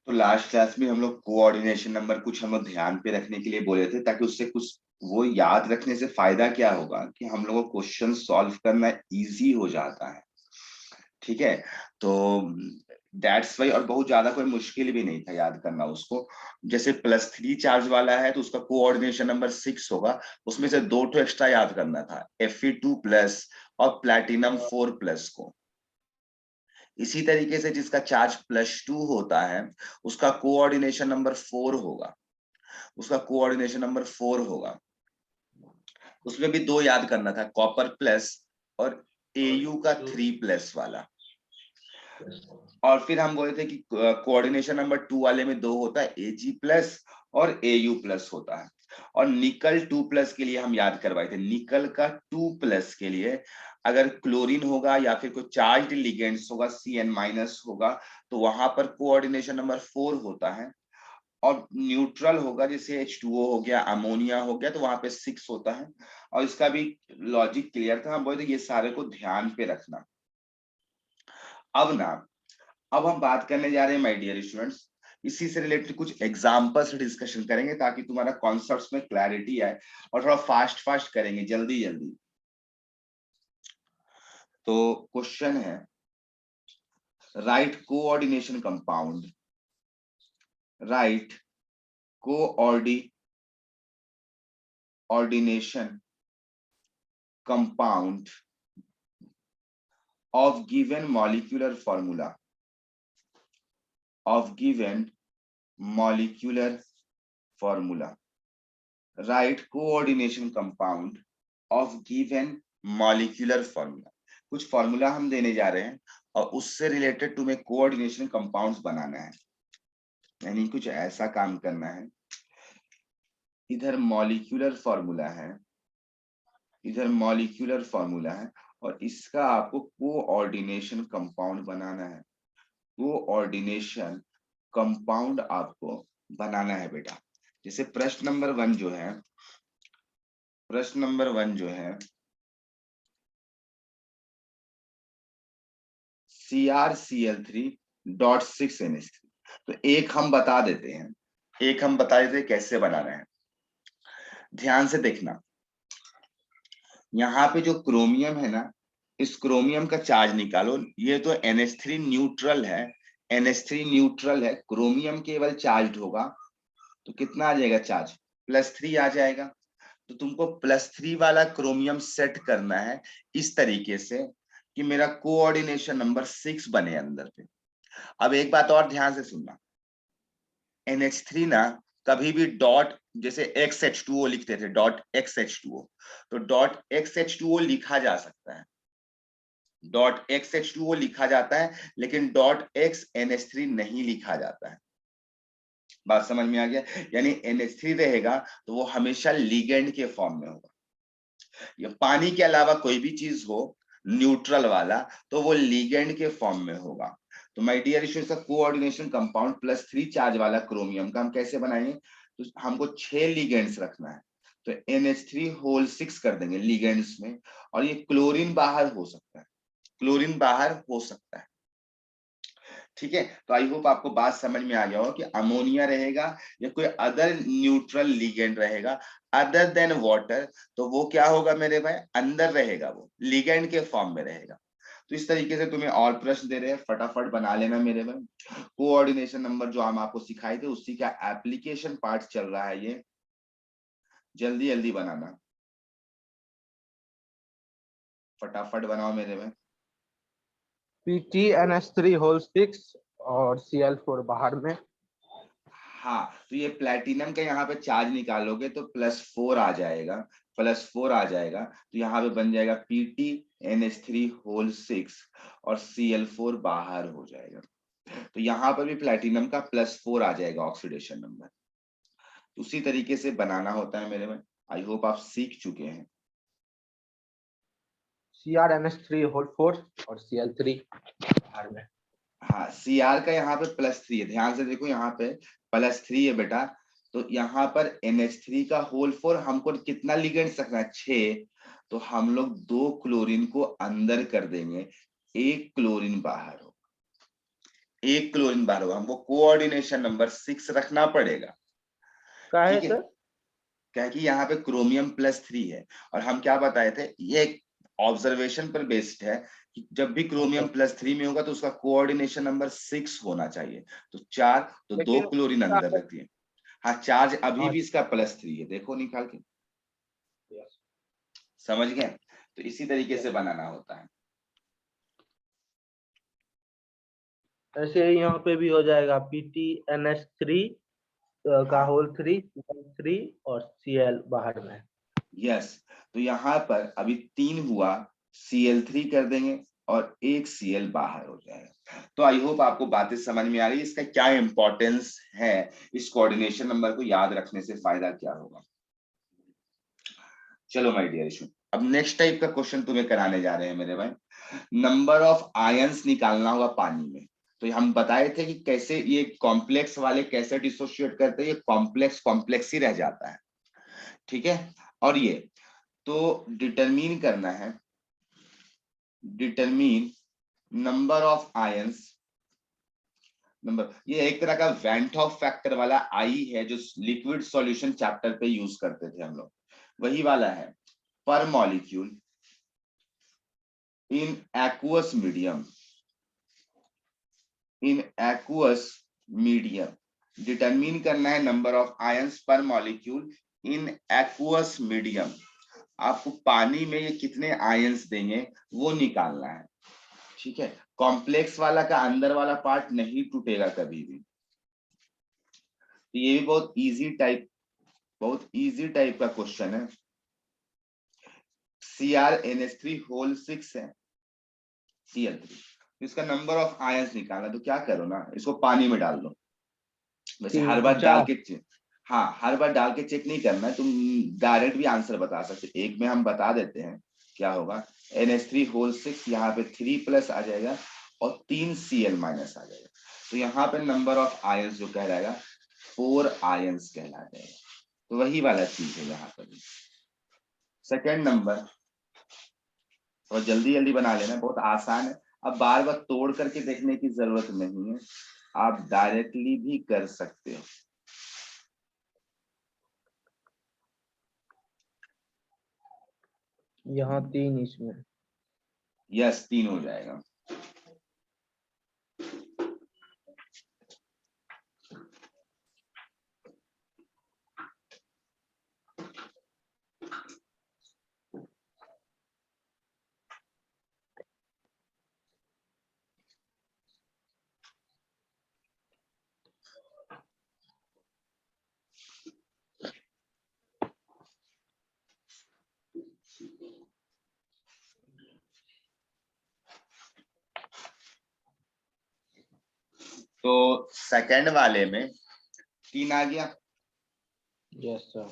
तो last class में हम लोग कोऑर्डिनेशन नंबर कुछ हम लोग ध्यान पे रखने के लिए बोले थे, ताकि उससे कुछ वो याद रखने से फायदा क्या होगा कि हम लोगों को क्वेश्चन सॉल्व करना इजी हो जाता है। ठीक है, तो दैट्स वाई, और बहुत ज्यादा कोई मुश्किल भी नहीं था याद करना उसको। जैसे +3 चार्ज वाला है तो उसका कोऑर्डिनेशन नंबर 6 होगा, उसमें से 2 तो एक्स्ट्रा याद करना था, Fe2+ और प्लैटिनम 4+ को। इसी तरीके से जिसका चार्ज +2 होता है उसका कोऑर्डिनेशन नंबर 4 होगा, उसका कोऑर्डिनेशन नंबर 4 होगा। उसमें भी 2 याद करना था, कॉपर प्लस और Au का 3+ वाला। और फिर हम बोले थे कि कोऑर्डिनेशन नंबर 2 वाले में 2 होता है, Ag+ और Au+ होता है। और निकल 2+ के लिए हम याद करवाए थे, निकल का 2+ के लिए अगर क्लोरीन होगा या फिर कोई चार्ज लिगेंड्स होगा, Cn- होगा, तो वहां पर कोऑर्डिनेशन नंबर 4 होता है। और न्यूट्रल होगा, जैसे H2O हो गया, अमोनिया हो गया, तो वहां पे 6 होता है। और इसका भी लॉजिक क्लियर था, हम बोले थे ये सारे को ध्यान पे रखना। अब हम बात करने जा रहे हैं माय डियर स्टूडेंट्स, इसी से रिलेटेड कुछ एग्जांपल्स डिस्कशन करेंगे ताकि तुम्हारा कॉन्सेप्ट्स में क्लैरिटी आए, और थोड़ा फास्ट फास्ट करेंगे, जल्दी जल्दी। तो क्वेश्चन है, right coordination compound, right coordination compound of given molecular formula, of given molecular formula, write coordination compound of given molecular formula। कुछ फॉर्मूला हम देने जा रहे हैं और उससे रिलेटेड तुम्हें कोऑर्डिनेशन कंपाउंड्स बनाना है, यानी कुछ ऐसा काम करना है। इधर मॉलिक्यूलर फॉर्मूला है, इधर मॉलिक्यूलर फॉर्मूला है, और इसका आपको कोऑर्डिनेशन कंपाउंड बनाना है। कोऑर्डिनेशन कंपाउंड आपको बनाना है बेटा। जैसे प्रश्न नंबर 1 जो है, प्रश्न नंबर 1 जो है CrCl3.6NH3, तो एक हम बता देते हैं, एक हम बता देते हैं कैसे बना रहे हैं। ध्यान से देखना, यहाँ पे जो क्रोमियम है ना, इस क्रोमियम का चार्ज निकालो। ये तो NH3 न्यूट्रल है, NH3 न्यूट्रल है, क्रोमियम केवल चार्ज होगा, तो कितना आ जाएगा चार्ज, +3 आ जाएगा। तो तुमको +3 वाला क्रोमियम सेट करना है इस तरीके से कि मेरा कोऑर्डिनेशन नंबर 6 बने अंदर पे। अब एक बात और ध्यान से सुनना, NH3 ना कभी भी डॉट, जैसे XH2O लिखते थे, .XH2O, तो .XH2O लिखा जा सकता है, .XH2O लिखा जाता है, लेकिन .XNH3 नहीं लिखा जाता है। बात समझ में आ गया? यानी NH3 रहेगा तो वो हमेशा लिगेंड के फॉर्म में होगा। या पानी के अलावा कोई भी चीज हो न्यूट्रल वाला, तो वो लिगेंड के फॉर्म में होगा। तो my dear students, coordination compound +3 charge वाला क्रोमियम का हम कैसे बनाएंगे, तो हमको 6 लिगेंड्स रखना है, तो NH3 होल 6 कर देंगे लिगेंड्स में। और ये क्लोरीन बाहर हो सकता है, क्लोरीन बाहर हो सकता है। ठीक है, तो आई होप आपको बात समझ में आ गया हो कि अमोनिया रहेगा या कोई अदर न्यूट्रल लिगेंड रहेगा अदर देन वाटर, तो वो क्या होगा मेरे भाई, अंदर रहेगा, वो लिगेंड के फॉर्म में रहेगा। तो इस तरीके से तुम्हें और प्रश्न दे रहे हैं, फटाफट बना लेना मेरे भाई। कोऑर्डिनेशन नंबर जो हम आपको सिखाए थे उसी का एप्लीकेशन पार्ट चल रहा है, ये जल्दी जल्दी बनाना, फटाफट बनाओ मेरे भाई। PTNH3 होल 6 और Cl4 बाहर में। हाँ, तो ये प्लेटिनम का यहाँ पे चार्ज निकालोगे तो +4 आ जाएगा, +4 आ जाएगा, तो यहाँ पे बन जाएगा PTNH3 होल 6 और Cl4 बाहर हो जाएगा। तो यहाँ पर भी प्लेटिनम का +4 आ जाएगा ऑक्सीडेशन नंबर। उसी तरीके से बनाना होता है मेरे में, आई होप आप सीख चुके हैं। CrNH3 होल 4 और Cl3 बाहर में। हाँ, Cr का यहाँ पे +3 है, ध्यान से देखो, यहाँ पे +3 है बेटा। तो यहाँ पर NH3 का होल 4 हमको कितना लिगेंड्स रखना है, 6, तो हम लोग 2 क्लोरीन को अंदर कर देंगे, 1 क्लोरीन बाहर हो, एक क्लोरीन बाहर होगा, हमको कोऑर्डिनेशन नंबर 6 रखना पड़ेगा। काहे ठीक है, सर? क्या कि यहाँ पे क्रोमियम +3 है, और हम क्या बताए थे, ये ऑब्जर्वेशन पर बेस्ड है कि जब भी क्रोमियम +3 में होगा तो उसका कोऑर्डिनेशन नंबर 6 होना चाहिए। तो 4, तो 2 लेकिन क्लोरीन अंदर रख दिए। हाँ, चार्ज अभी हाँ, भी इसका +3 है, देखो निकाल के, समझ गए? तो इसी तरीके से बनाना होता है। ऐसे ही यहाँ पे भी हो जाएगा PTNS3 का हाँ, होल 3 और Cl बाहर में। यस, तो यहाँ पर अभी 3 हुआ, Cl3 कर देंगे और एक Cl बाहर हो जाएगा। तो आई होप आपको बातें समझ में आ रही है, इसका क्या इंपॉर्टेंस है, इस कोऑर्डिनेशन नंबर को याद रखने से फायदा क्या होगा। चलो माय डियर इशू, अब नेक्स्ट टाइप का क्वेश्चन तुम्हें कराने जा रहे हैं मेरे भाई। नंबर ऑफ आयंस निकालना होगा पानी में। तो हम बताए थे कि कैसे ये कॉम्प्लेक्स वाले कैसे डिसोशिएट करते हैं, ये कॉम्प्लेक्स कॉम्प्लेक्स ही रह जाता है, ठीक है। और ये तो डिटरमीन करना है, डिटरमीन नंबर ऑफ आयंस, नंबर, ये एक तरह का वेंट ऑफ फैक्टर वाला आई है जो लिक्विड सॉल्यूशन चैप्टर पे यूज करते थे हम लोग, वही वाला है। पर molecule in aqueous medium, in aqueous medium determine करना है नंबर ऑफ आयंस पर मॉलिक्यूल इन एक्वस मीडियम। आपको पानी में ये कितने आयंस देंगे वो निकालना है, ठीक है। कॉम्प्लेक्स वाला का अंदर वाला पार्ट नहीं टूटेगा कभी भी। तो ये भी बहुत इजी टाइप का क्वेश्चन है। CrNH3 होल 6 है, Cl3, इसका नंबर ऑफ आयंस निकालना, तो क्या करो ना, इसको पानी में डाल दो। वैसे हर बार डाल 4। के हाँ, हर बार डाल के चेक नहीं करना है, तुम डायरेक्ट भी आंसर बता सकते। एक में हम बता देते हैं क्या होगा, NH3 होल 6, यहाँ पे 3+ आ जाएगा और 3 Cl- आ जाएगा। तो यहाँ पे नंबर ऑफ आयंस जो कहलाएगा 4 आयंस कहला जाएगा। तो वही वाला चीज है यहाँ पर। सेकेंड नंबर, और जल्दी जल्दी बना लेना, बहुत आसान है। अब बार बार तोड़ करके देखने की जरूरत नहीं है, आप डायरेक्टली भी कर सकते हो। यहाँ 3 इसमें। यस, 3 हो जाएगा। तो सेकंड वाले में 3 आ गया, यस सर।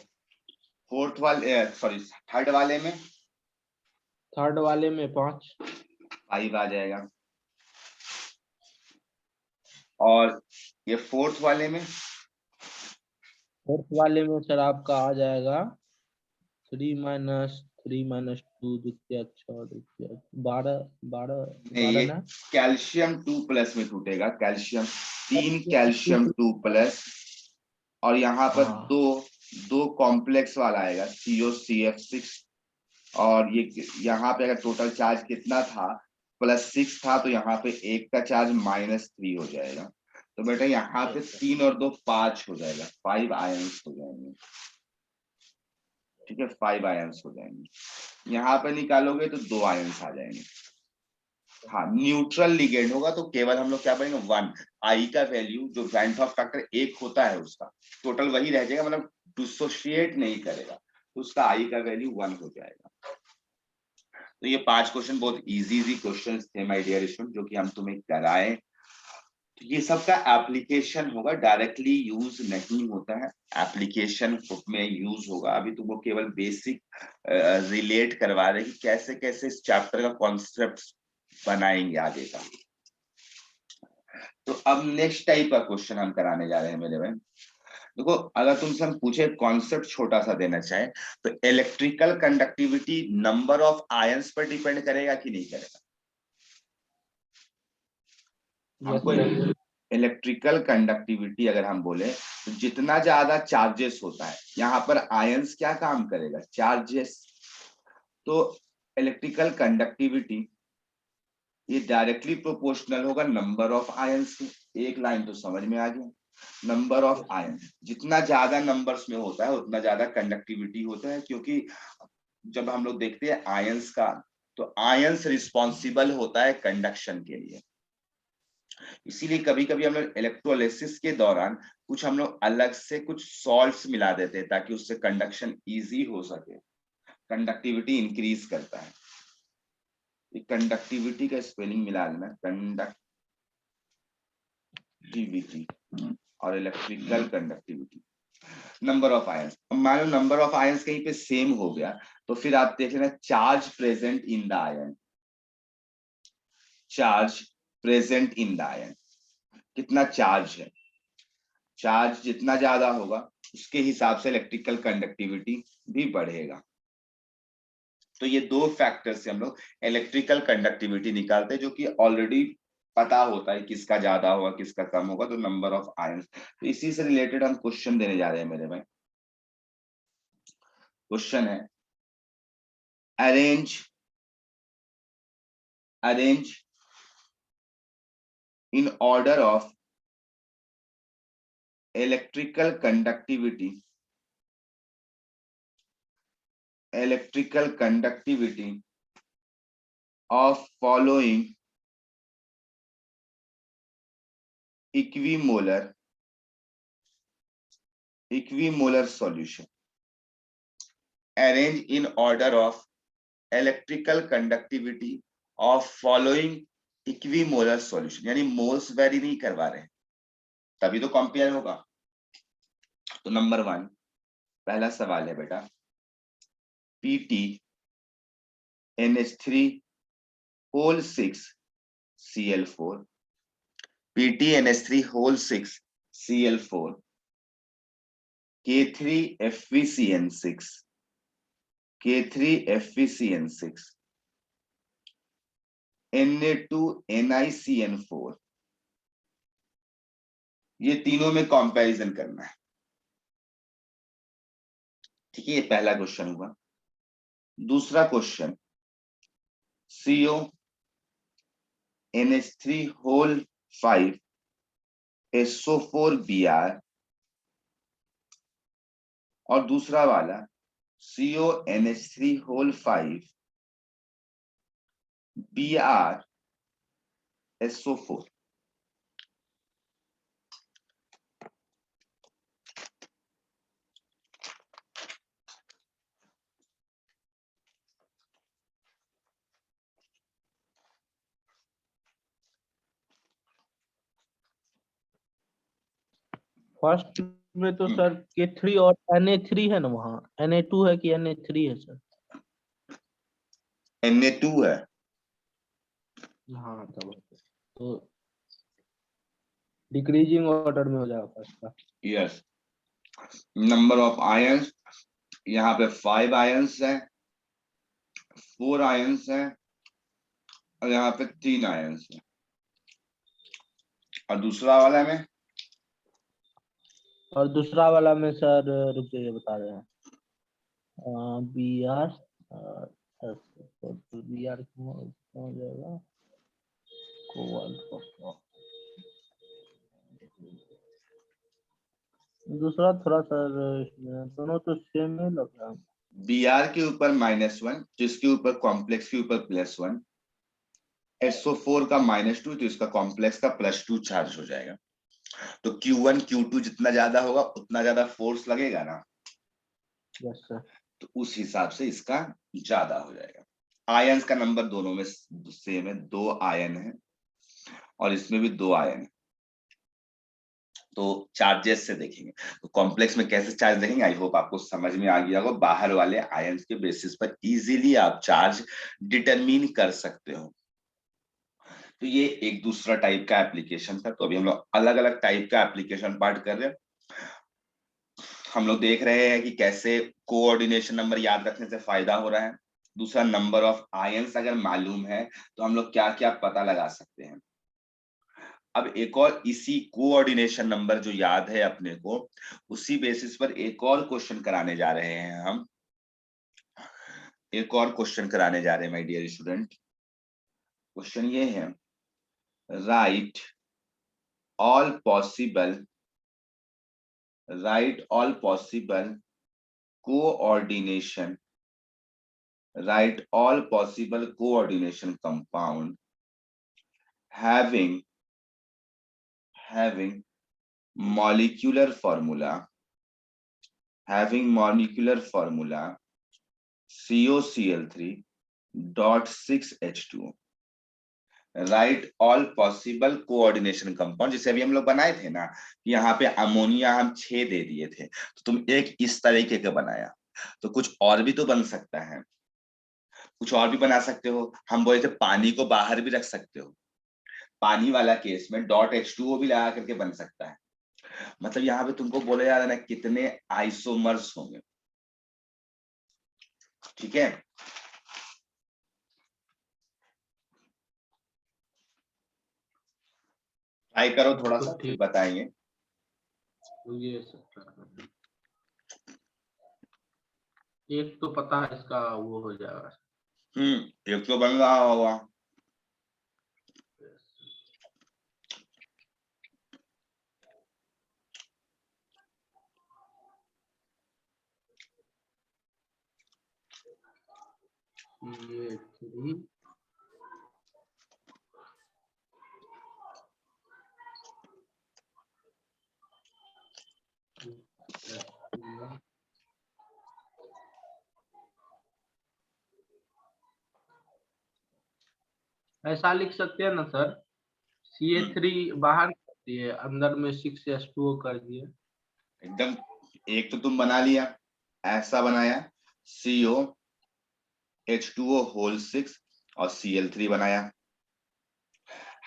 फोर्थ वाले, सॉरी, थर्ड वाले में थर्ड वाले में 5। 5 आ जाएगा, और ये फोर्थ वाले में फोर्थ वाले में सर आपका आ जाएगा 3 - 3 - 2 द्वितीय 6 द्वितीय 12 12 नहीं, 12 ये ना। कैल्शियम 2+ में टूटेगा, कैल्शियम 3 कैल्शियम 2+, और यहाँ पर हाँ, दो कॉम्प्लेक्स वाला आएगा COCF6, और ये यहाँ पे अगर टोटल चार्ज कितना था, +6 था, तो यहाँ पे एक का चार्ज -3 हो जाएगा। तो बेटा यहाँ पे 3 और 2 5 हो जाएगा, 5 आयंस हो जाएंगे, ठीक है, 5 आयंस हो जाएंगे। यहाँ पे निकालोगे तो 2 आयंस आ जाएंगे। हाँ, न्यूट्रल लिगेंड होगा तो केवल हम लोग क्या पढ़ेंगे, 1, आई का वैल्यू जो वेंट ऑफ फैक्टर 1 होता है उसका टोटल वही रह जाएगा, मतलब डिसोशिएट नहीं करेगा, तो उसका आई का वैल्यू 1 हो जाएगा। तो ये 5 क्वेश्चन बहुत इजी क्वेश्चंस थे माय डियर स्टूडेंट, जो कि हम तुम्हें कराए। तो ये सब का एप्लीकेशन होगा, डायरेक्टली यूज नहीं होता है, एप्लीकेशन में यूज होगा। अभी तुमको केवल बेसिक रिलेट करवा रहे कि कैसे कैसे इस चैप्टर का कॉन्सेप्ट बनाएंगे आगे का। तो अब नेक्स्ट टाइप का क्वेश्चन हम कराने जा रहे हैं मेरे भाई। देखो, अगर तुमसे हम पूछे कॉन्सेप्ट छोटा सा देना चाहे, तो electrical conductivity number of ions पर डिपेंड करेगा कि नहीं करेगा। यस हमको सर। इलेक्ट्रिकल कंडक्टिविटी अगर हम बोले तो जितना ज्यादा चार्जेस होता है, यहाँ पर आयंस क्या काम करेगा, चार्जेस। तो इलेक्ट्रिकल कंडक्टिविटी ये डायरेक्टली प्रोपोर्शनल होगा नंबर ऑफ आयंस के। एक लाइन तो समझ में आ गया, नंबर ऑफ आयन, जितना ज्यादा नंबर्स में होता है उतना ज्यादा कंडक्टिविटी होता है, क्योंकि जब हम लोग देखते हैं आयंस का, तो आयंस रिस्पॉन्सिबल होता है कंडक्शन के लिए। इसीलिए कभी कभी हम लोग इलेक्ट्रोलिसिस के दौरान कुछ हम लोग अलग से कुछ सॉल्ट्स मिला देते हैं ताकि उससे कंडक्शन इजी हो सके, कंडक्टिविटी इंक्रीज करता है। कंडक्टिविटी का स्पेलिंग मिला लेना, कंडक्टिविटी और electrical conductivity, number of ions. मान लो नंबर ऑफ आयंस कहीं पे सेम हो गया तो फिर आप देख लेना charge present in the ion, charge present in the ion, कितना चार्ज है। चार्ज जितना ज्यादा होगा उसके हिसाब से इलेक्ट्रिकल कंडक्टिविटी भी बढ़ेगा। तो ये दो फैक्टर से हम लोग इलेक्ट्रिकल कंडक्टिविटी निकालते हैं, जो कि ऑलरेडी पता होता है किसका ज्यादा होगा किसका कम होगा, तो नंबर ऑफ आयंस। तो इसी से रिलेटेड हम क्वेश्चन देने जा रहे हैं मेरे भाई। क्वेश्चन है arrange in order of electrical conductivity of following equimolar solution. Arrange in order of electrical conductivity of following equimolar solution, यानी मोल्स वेरी नहीं करवा रहे हैं तभी तो कंपेयर होगा। तो नंबर 1 पहला सवाल है बेटा, PT NH3 whole 6 Cl4, PT NH3 whole 6 Cl4, K3 FeCN6, K3 FeCN6, Na2 NiCN4, ये तीनों में कंपैरिजन करना है। ठीक है, ये पहला क्वेश्चन हुआ। दूसरा question, CO NH3 whole 5 SO4 Br, और दूसरा वाला CO NH3 whole 5 Br SO4। First में तो सर K3 और Na3 है ना, वहाँ Na2 है कि Na3 है सर? Na2 है। हाँ तो डिक्रीजिंग ऑर्डर में हो जाएगा फर्स्ट का। यस, नंबर ऑफ आयंस यहाँ पे 5 आयंस है, 4 आयंस है, और यहाँ पे 3 आयंस है। और दूसरा वाला में, और दूसरा वाला में सर रुक जाइए बता रहे हैं, Br Br हो जाएगा दूसरा थोड़ा सर, दोनों तो सेम ही लग रहा है। Br के ऊपर -1, जिसके ऊपर कॉम्प्लेक्स के ऊपर +1, SO4 का -2, तो इसका कॉम्प्लेक्स का +2 चार्ज हो जाएगा। तो Q1 Q2 जितना ज्यादा होगा उतना ज्यादा फोर्स लगेगा ना। Yes sir. तो उस हिसाब से इसका ज्यादा हो जाएगा। आयंस का नंबर दोनों में सेम है, 2 आयन है और इसमें भी 2 आयन है। तो चार्जेस से देखेंगे तो कॉम्प्लेक्स में कैसे चार्ज देखेंगे, आई होप आपको समझ में आ गया होगा। बाहर वाले आयंस के बेसिस पर इजीली आप चार्ज डिटरमिन कर सकते हो। तो ये एक दूसरा टाइप का एप्लीकेशन था। तो अभी हम लोग अलग अलग टाइप का एप्लीकेशन पार्ट कर रहे हैं। हम लोग देख रहे हैं कि कैसे कोऑर्डिनेशन नंबर याद रखने से फायदा हो रहा है। दूसरा, नंबर ऑफ आयंस अगर मालूम है तो हम लोग क्या क्या पता लगा सकते हैं। अब एक और इसी कोऑर्डिनेशन नंबर जो याद है अपने को, उसी बेसिस पर एक और क्वेश्चन कराने जा रहे हैं हम। एक और क्वेश्चन कराने जा रहे हैं माय डियर स्टूडेंट। क्वेश्चन ये है, right all possible coordination write all possible coordination compound having molecular formula COCl3.6H2O। Right all possible coordination compound, जैसे अभी हम लोग बनाए थे ना, यहाँ पे अमोनिया हम 6 दे दिए थे, तो तुम एक इस तरीके का बनाया, तो कुछ और भी तो बन सकता है, कुछ और भी बना सकते हो। हम बोले थे पानी को बाहर भी रख सकते हो, पानी वाला केस में .H2O भी लगा करके बन सकता है। मतलब यहाँ पे तुमको बोला जा रहा है ना कितने आइसोमर्स होंगे, ठीक है। ट्राई करो थोड़ा सा, फिर बताएंगे। एक तो पता है इसका वो हो जाएगा। एक तो बन रहा होगा। ये 3 ऐसा लिख सकते हैं ना सर, CH3 बाहर कर दिए, अंदर में 6H2O कर दिए। एकदम, एक तो तुम बना लिया, ऐसा बनाया COH2O होल 6 और Cl3 बनाया।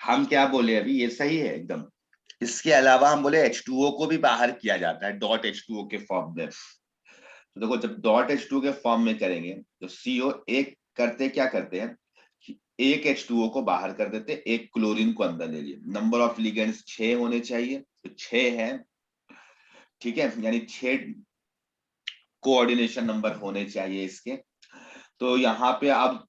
हम क्या बोले अभी, ये सही है एकदम। इसके अलावा हम बोले H2O को भी बाहर किया जाता है .H2O के फॉर्म में। तो देखो जब .H2O के फॉर्म में करेंगे तो CO एक करते क्या करते हैं, एक H2O को बाहर कर देते, एक क्लोरीन को अंदर ले लिए। नंबर ऑफ लिगेंड्स 6 होने चाहिए, तो 6 है, ठीक है, यानी 6 कोऑर्डिनेशन नंबर होने चाहिए इसके। तो यहाँ पे अब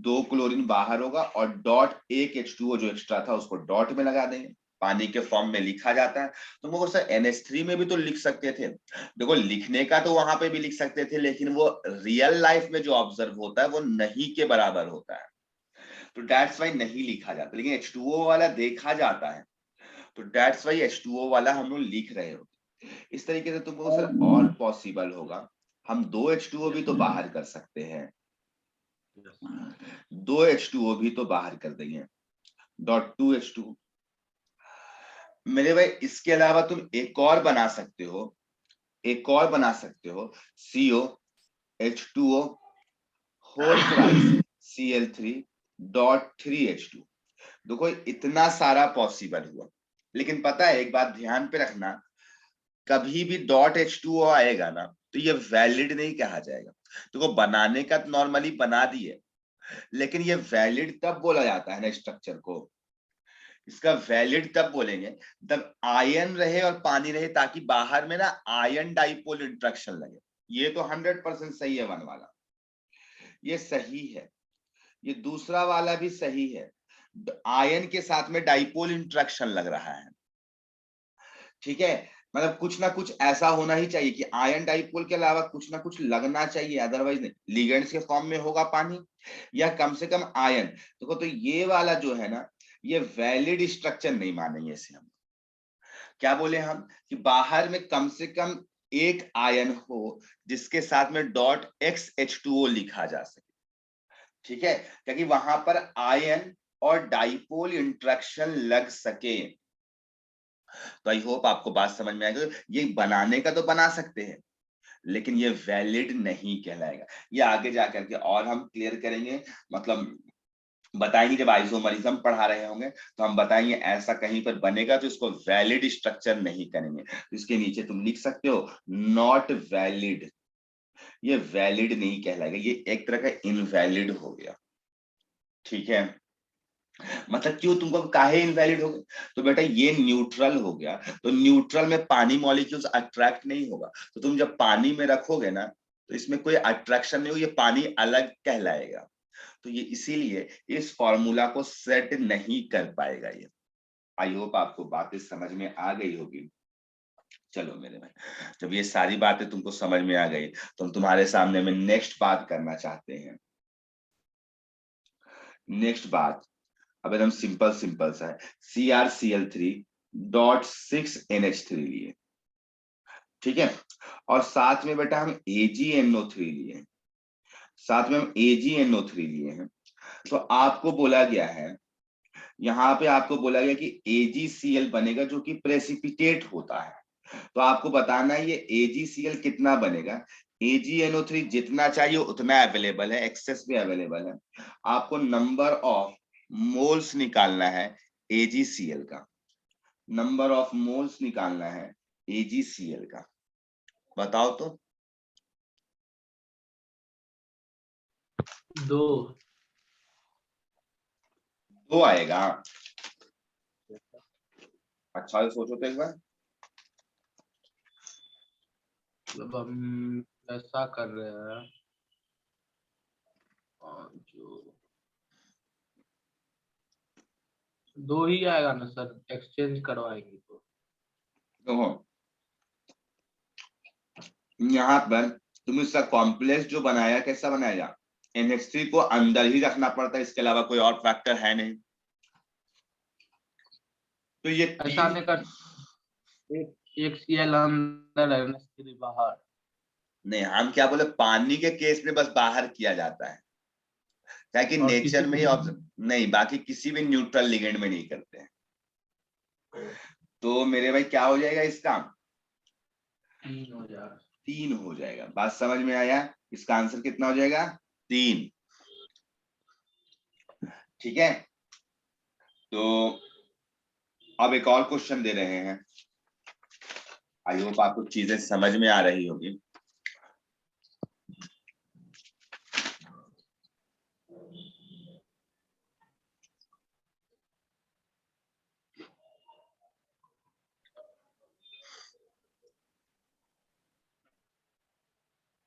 2 क्लोरीन बाहर होगा और एक H2O जो एक्स्ट्रा था उसको डॉट में लगा देंगे, पानी के फॉर्म में लिखा जाता है। तुमको सर NH3 में भी तो लिख सकते थे, देखो लिखने का तो वहां पे भी लिख सकते थे, लेकिन वो रियल लाइफ में जो ऑब्जर्व होता है वो नहीं के बराबर होता है, तो दैट्स वाई नहीं लिखा जाता। लेकिन H2O वाला देखा जाता है, तो दैट्स वाई H2O वाला हम लोग लिख रहे हो। इस तरीके से तुमको सर और पॉसिबल होगा, हम 2 H2O भी तो बाहर कर सकते हैं, 2 H2O भी तो बाहर कर देंगे, .2H2। मेरे भाई इसके अलावा तुम एक और बना सकते हो, COH2O होल थ्राइस Cl3.3H2। देखो इतना सारा पॉसिबल हुआ, लेकिन पता है एक बात ध्यान पे रखना, कभी भी .H2O आएगा ना तो ये वैलिड नहीं कहा जाएगा। देखो बनाने का तो नॉर्मली बना दिए, लेकिन ये वैलिड तब बोला जाता है ना स्ट्रक्चर को, इसका वैलिड तब बोलेंगे जब आयन रहे और पानी रहे, ताकि बाहर में ना आयन डाइपोल इंट्रैक्शन लगे। ये तो 100% सही है, वन वाला ये सही है, ये दूसरा वाला भी सही है, आयन के साथ में डाइपोल इंट्रैक्शन लग रहा है, ठीक है। मतलब कुछ ना कुछ ऐसा होना ही चाहिए कि आयन डाइपोल के अलावा कुछ ना कुछ लगना चाहिए, अदरवाइज नहीं। लिगेंड्स के फॉर्म में होगा पानी या कम से कम आयन। देखो तो ये वाला जो है ना, ये वैलिड स्ट्रक्चर नहीं मानेंगे इसे हम। क्या बोले हम कि बाहर में कम से कम एक आयन हो जिसके साथ में .XH2O लिखा जा सके, ठीक है, ताकि वहां पर आयन और डाइपोल इंट्रैक्शन लग सके। तो आई होप आपको बात समझ में आएगी। ये बनाने का तो बना सकते हैं, लेकिन ये वैलिड नहीं कहलाएगा। ये आगे जाकर के और हम क्लियर करेंगे, मतलब बताएंगे जब आइसोमरिज्म पढ़ा रहे होंगे, तो हम बताएंगे ऐसा कहीं पर बनेगा तो इसको वैलिड स्ट्रक्चर नहीं करेंगे। इसके नीचे तुम लिख सकते हो नॉट वैलिड, ये वैलिड नहीं कहलाएगा, ये एक तरह का इनवैलिड हो गया, ठीक है। मतलब क्यों, तुमको काहे इनवैलिड हो गए? तो बेटा ये न्यूट्रल हो गया, तो न्यूट्रल में पानी मॉलिक्यूल्स अट्रैक्ट नहीं होगा, तो तुम जब पानी में रखोगे ना तो इसमें कोई अट्रैक्शन नहीं हो, ये पानी अलग कहलाएगा। तो ये इसीलिए इस फॉर्मूला को सेट नहीं कर पाएगा ये। आई होप आपको बातें समझ में आ गई होगी। चलो मेरे भाई, जब ये सारी बातें तुमको समझ में आ गई तो हम तुम्हारे सामने में नेक्स्ट बात करना चाहते हैं। नेक्स्ट बात अब एकदम सिंपल सिंपल सा है, CrCl3.6NH3 लिए, ठीक है। और साथ में बेटा हम AgNO3 लिए, साथ में हम AgNO3 लिए हैं। तो आपको बोला गया है, यहाँ पे आपको बोला गया कि AgCl बनेगा जो कि प्रेसिपिटेट होता है। तो आपको बताना है ये AgCl कितना बनेगा। AgNO3 जितना चाहिए उतना अवेलेबल है, एक्सेस भी अवेलेबल है। आपको नंबर ऑफ मोल्स निकालना है AgCl का, नंबर ऑफ मोल्स निकालना है AgCl का। बताओ तो। 2। 2 आएगा। अच्छा सोचो तो एक बार। मतलब हम ऐसा कर रहे हैं और जो 2 ही आएगा ना सर, एक्सचेंज करवाएंगे तो। देखो यहाँ पर तुम इसका कॉम्प्लेक्स जो बनाया कैसा बनाया, NH3 को अंदर ही रखना पड़ता है, इसके अलावा कोई और फैक्टर है नहीं। तो ये ऐसा 3 नहीं कर, एक Cl अंदर है, NH3 बाहर। नहीं, हम क्या बोले, पानी के केस में बस बाहर किया जाता है, क्या कि और किसी नेचर में ही नहीं, बाकी किसी भी न्यूट्रल लिगेंड में नहीं करते हैं। तो मेरे भाई क्या हो जाएगा इसका, 3 हो जाएगा। 3 हो जाएगा। बात समझ में आया, इसका आंसर कितना हो जाएगा, 3। ठीक है, तो अब एक और क्वेश्चन दे रहे हैं, आई होप आपको चीजें समझ में आ रही होगी।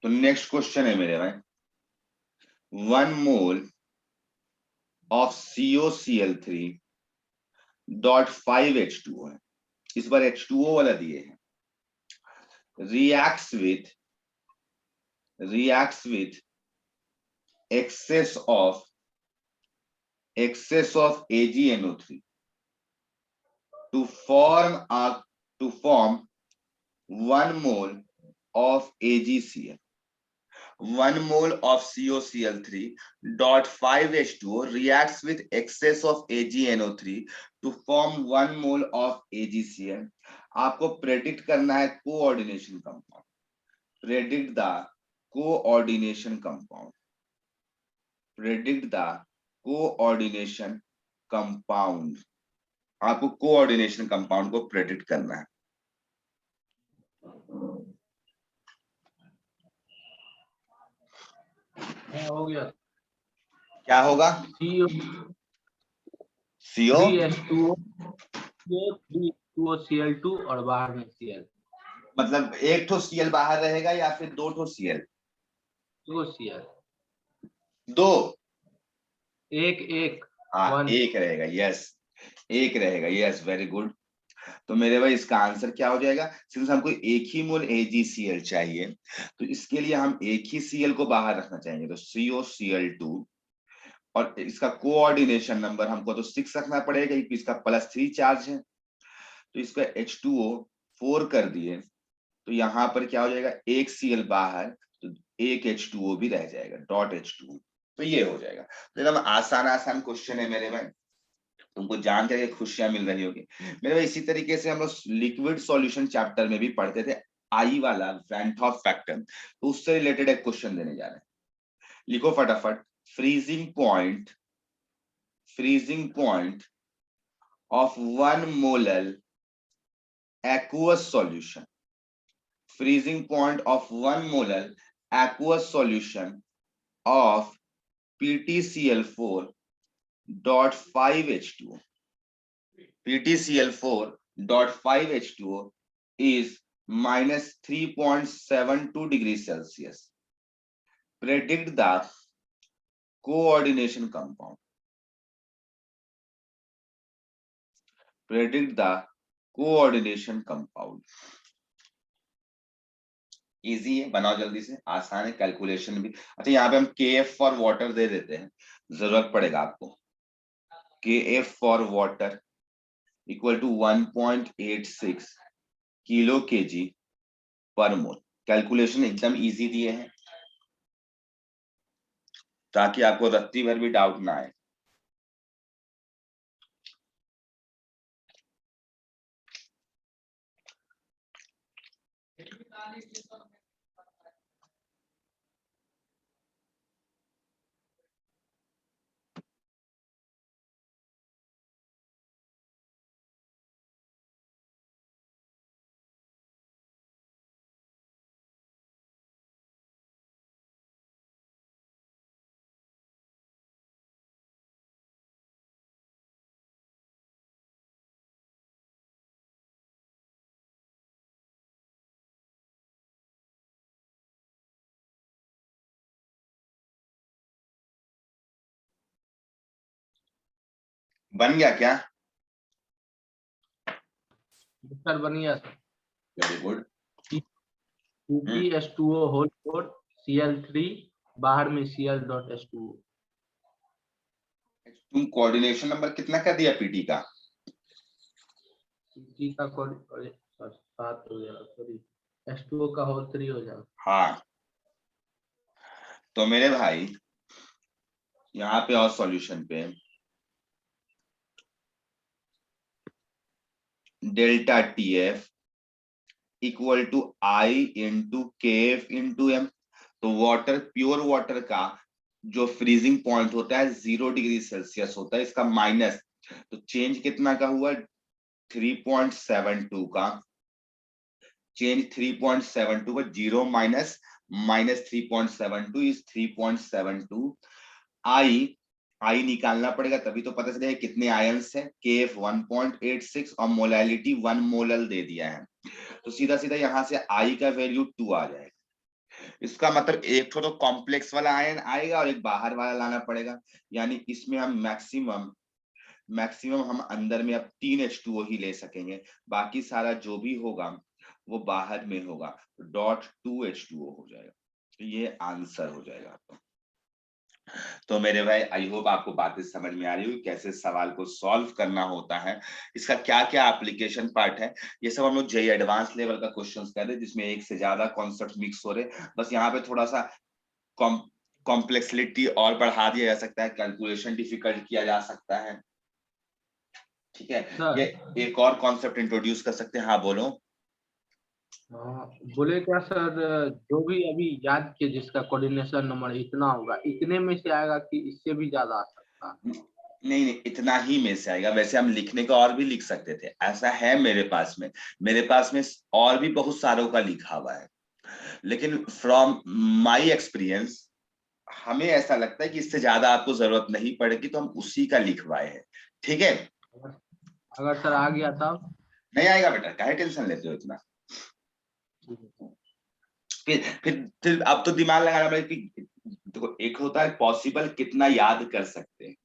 तो नेक्स्ट क्वेश्चन है मेरे भाई, 1 मोल ऑफ COCl3.5H2O है, इस बार H2O वाला दिए हैं, reacts with excess of AgNO3 to form 1 mole of AgCl. 1 mole of COCl3.5H2O reacts with excess of AgNO3 to form 1 mole of AgCl. आपको प्रेडिक्ट करना है coordination compound, predict the coordination compound, predict the coordination compound, आपको coordination compound को predict करना है। हो गया। क्या होगा, CO 3H2O, 3H2OCl2 और बाहर में Cl, मतलब एक ठो Cl बाहर रहेगा या फिर 2 ठो Cl, 2 Cl, 2, एक एक हाँ 1। एक रहेगा, यस एक रहेगा, यस वेरी गुड। तो मेरे भाई इसका आंसर क्या हो जाएगा, सिंस हमको एक ही मोल AgCl चाहिए तो इसके लिए हम एक ही Cl को बाहर रखना चाहेंगे, तो COCl2, और इसका कोऑर्डिनेशन नंबर हमको तो 6 रखना पड़ेगा क्योंकि इसका +3 चार्ज है, तो इसका H2O 4 कर दिए, तो यहाँ पर क्या हो जाएगा, एक Cl बाहर तो एक H2O भी रह जाएगा, .H2O। तो ये हो जाएगा। तो एकदम आसान आसान क्वेश्चन है मेरे भाई, तुमको जान करके खुशियां मिल रही होगी मेरे भाई। इसी तरीके से हम लोग लिक्विड सॉल्यूशन चैप्टर में भी पढ़ते थे, आई वाला वैन हॉफ फैक्टर, तो उससे रिलेटेड एक क्वेश्चन देने जा रहे हैं, लिखो फटाफट। freezing point of 1 molar aqueous solution, freezing point of 1 molar aqueous solution of PtCl4 dot 5H2O. PtCl4.5H2O is minus 3.72 degrees Celsius. Predict the coordination compound. Predict the coordination compound. Easy है, बनाओ जल्दी से, आसान है, कैलकुलेशन भी। अच्छा यहाँ पे हम KF फॉर वाटर दे देते हैं, जरूरत पड़ेगा आपको। KF for water equal to 1.86 kilo kg पर मोल। कैलकुलेशन एकदम इजी दिए हैं ताकि आपको रत्ती भर भी डाउट ना आए। बन गया क्या? सर बन गया sir. Very good. PtH2O whole 4 Cl3 बाहर में Cl.H2O। तुम कोऑर्डिनेशन नंबर कितना कर दिया पीटी का? पीटी का कोड 7 हो गया, सॉरी H2O का होल 3 हो जाएगा। हाँ तो मेरे भाई यहाँ पे और सॉल्यूशन पे delta TF equal to I into KF into M। तो वाटर, प्योर वाटर का जो फ्रीजिंग पॉइंट होता है 0 डिग्री सेल्सियस होता है, इसका माइनस, तो चेंज कितना का हुआ? 3.72 का चेंज, 3.72 का 0 माइनस माइनस 3.72 इज 3.72। आई निकालना पड़ेगा तभी तो पता चलेगा कितने आयंस है। KF 1.86 और मोलैलिटी 1 मोलल दे दिया है, तो सीधा सीधा यहाँ से आई का वैल्यू 2 आ जाएगा। इसका मतलब एक तो कॉम्प्लेक्स वाला आयन आएगा और एक बाहर वाला लाना पड़ेगा, यानी इसमें हम मैक्सिमम हम अंदर में अब 3H2O ही ले सकेंगे, बाकी सारा जो भी होगा वो बाहर में होगा, .2H2O हो जाएगा। तो ये आंसर हो जाएगा आपका। तो मेरे भाई आई होप आपको बातें समझ में आ रही होगी कैसे सवाल को सॉल्व करना होता है, इसका क्या क्या एप्लीकेशन पार्ट है। ये सब हम लोग जेईई एडवांस लेवल का क्वेश्चंस कर रहे हैं जिसमें एक से ज्यादा कॉन्सेप्ट मिक्स हो रहे, बस यहाँ पे थोड़ा सा कॉम्प्लेक्सिटी और बढ़ा दिया जा सकता है, कैलकुलेशन डिफिकल्ट किया जा सकता है। ठीक है, ये एक और कॉन्सेप्ट इंट्रोड्यूस कर सकते हैं। हाँ बोलो। बोले क्या सर, जो भी अभी याद किए जिसका कोऑर्डिनेशन नंबर इतना होगा, इतने में से आएगा कि इससे भी ज्यादा आ सकता है? नहीं, इतना ही में से आएगा। वैसे हम लिखने का और भी लिख सकते थे, ऐसा है मेरे पास में और भी बहुत सारों का लिखा हुआ है, लेकिन फ्रॉम माय एक्सपीरियंस हमें ऐसा लगता है कि इससे ज्यादा आपको जरूरत नहीं पड़ेगी, तो हम उसी का लिखवाए हैं। ठीक है, अगर सर आ गया तब? नहीं आएगा बेटा, काहे टेंशन लेते हो इतना। फिर अब तो दिमाग लगाना पड़ेगा कि देखो, एक होता है पॉसिबल कितना याद कर सकते हैं,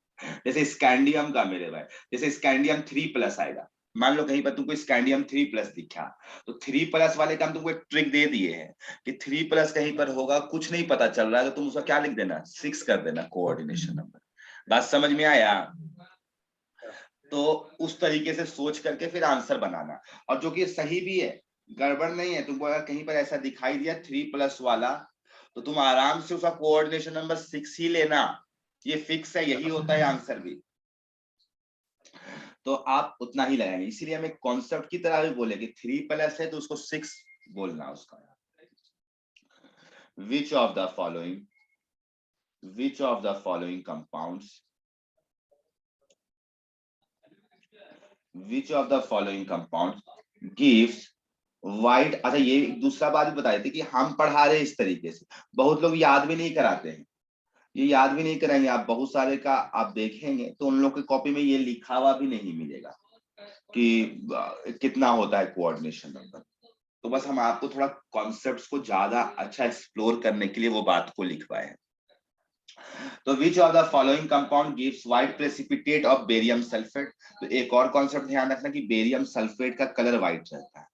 जैसे स्कैंडियम का मेरे भाई, जैसे स्कैंडियम 3+ आएगा, मान लो कहीं पर तुमको स्कैंडियम 3+ दिखा, तो 3+ वाले का हम तुमको एक ट्रिक दे दिए हैं कि 3+ कहीं पर होगा, कुछ नहीं पता चल रहा है तो तुम उसका क्या लिख देना, 6 कर देना कोऑर्डिनेशन नंबर। बात समझ में आया? तो उस तरीके से सोच करके फिर आंसर बनाना, और जो कि सही भी है, गड़बड़ नहीं है। तुमको अगर कहीं पर ऐसा दिखाई दिया 3+ वाला, तो तुम आराम से उसका कोऑर्डिनेशन नंबर 6 ही लेना, ये फिक्स है, यही होता है आंसर भी। तो आप उतना ही लगाएंगे, इसीलिए हम एक कॉन्सेप्ट की तरह भी बोले कि 3+ है तो उसको 6 बोलना उसका। Which of the following compound gives wide. अच्छा ये दूसरा बात भी बता देते कि हम पढ़ा रहे इस तरीके से, बहुत लोग याद भी नहीं कराते हैं, ये याद भी नहीं करेंगे आप, बहुत सारे का आप देखेंगे तो उन लोग की कॉपी में ये लिखा हुआ भी नहीं मिलेगा कि कितना होता है कोऑर्डिनेशन नंबर। तो बस हम आपको थोड़ा कॉन्सेप्ट्स को ज्यादा अच्छा एक्सप्लोर करने के लिए वो बात को लिखवाए हैं। तो which of the following compound gives white precipitate of barium sulphate. तो एक और कॉन्सेप्ट ध्यान रखना कि बेरियम सल्फेट का कलर व्हाइट रहता है।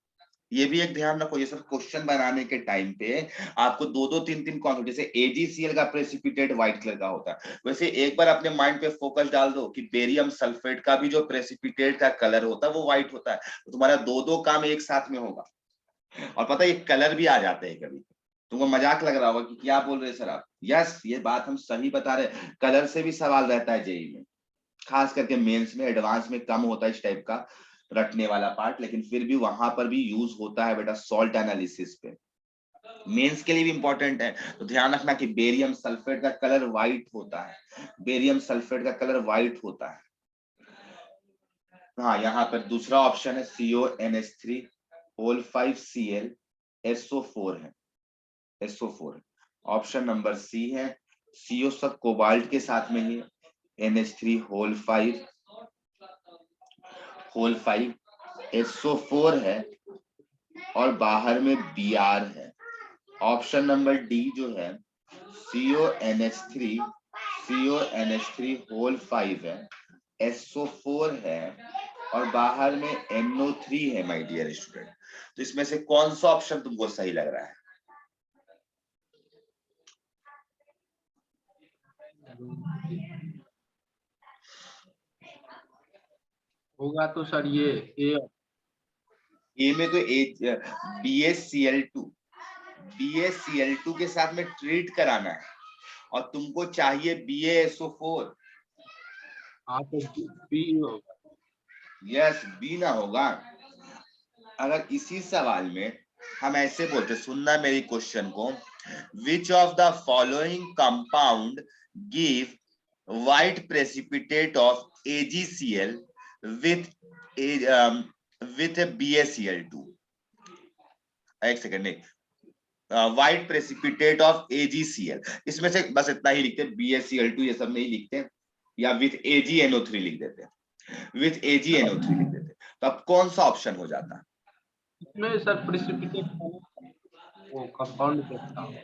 ये भी एक ध्यान रखो, ये सब क्वेश्चन बनाने के टाइम पे आपको दो दो तीन तीन कॉन्सेप्ट, जैसे AgCl का प्रेसिपिटेट व्हाइट कलर का होता है, वैसे एक बार अपने माइंड पे फोकस डाल दो कि बेरियम सल्फेट का भी जो प्रेसिपिटेट का कलर होता है वो व्हाइट होता है। तो तुम्हारा दो दो काम एक साथ में होगा। और पता है ये कलर भी आ जाते हैं कभी, तुमको मजाक लग रहा होगा कि क्या बोल रहे सर आप। यस, ये बात हम सही बता रहे, कलर से भी सवाल रहता है जेईई में, खास करके मेंस में, एडवांस में कम होता है इस टाइप का रटने वाला पार्ट, लेकिन फिर भी वहां पर भी यूज होता है बेटा सॉल्ट एनालिसिस पे, मेंस के लिए भी इंपॉर्टेंट है। तो ध्यान रखना कि बेरियम सल्फेट का कलर व्हाइट होता है, बेरियम सल्फेट का कलर व्हाइट होता है। हाँ, यहाँ पर दूसरा ऑप्शन है CONH3 होल 5Cl SO4 है, SO4 है। ऑप्शन नंबर सी है, CO सब कोबाल्ट के साथ में ही, NH3 होल 5 SO4 है और बाहर में Br है। ऑप्शन नंबर डी जो है CONH3 होल 5 है, SO4 है और बाहर में NO3 है माय डियर स्टूडेंट। तो इसमें से कौन सा ऑप्शन तुमको सही लग रहा है? होगा तो सर ये ए में तो BaCl2 के साथ में ट्रीट कराना है और तुमको चाहिए BaSO4। हाँ तो बी होगा। यस, बी ना होगा। अगर इसी सवाल में हम ऐसे बोलते, सुनना मेरी क्वेश्चन को, which of the following compound give white precipitate of AgCl with BaCl2। एक सेकेंड, नहीं, व्हाइट प्रेसिपिटेट ऑफ AgCl, इसमें से बस इतना ही लिखते, BaCl2 ये सब नहीं लिखते, या विथ AgNO3 लिख देते, विथ AgNO3 लिख देते। तो अब कौन सा ऑप्शन हो जाता? इसमें सर प्रेसिपिटेट वो कंपाउंड करता हूँ।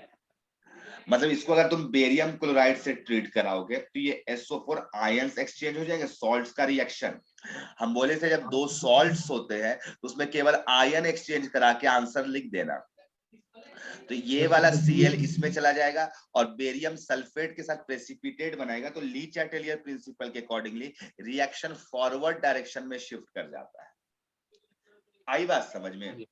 मतलब इसको अगर तुम बेरियम क्लोराइड से ट्रीट कराओगे तो ये SO4 आयंस एक्सचेंज हो जाएंगे, सॉल्ट्स का रिएक्शन। हम बोले थे जब दो सॉल्ट्स होते हैं तो उसमें केवल आयन एक्सचेंज करा के आंसर लिख देना। तो ये वाला Cl इसमें चला जाएगा और बेरियम सल्फेट के साथ प्रेसिपिटेट बनाएगा, तो ली चैटेलियर प्रिंसिपल के अकॉर्डिंगली रिएक्शन फॉरवर्ड डायरेक्शन में शिफ्ट कर जाता है। आई बात समझ में?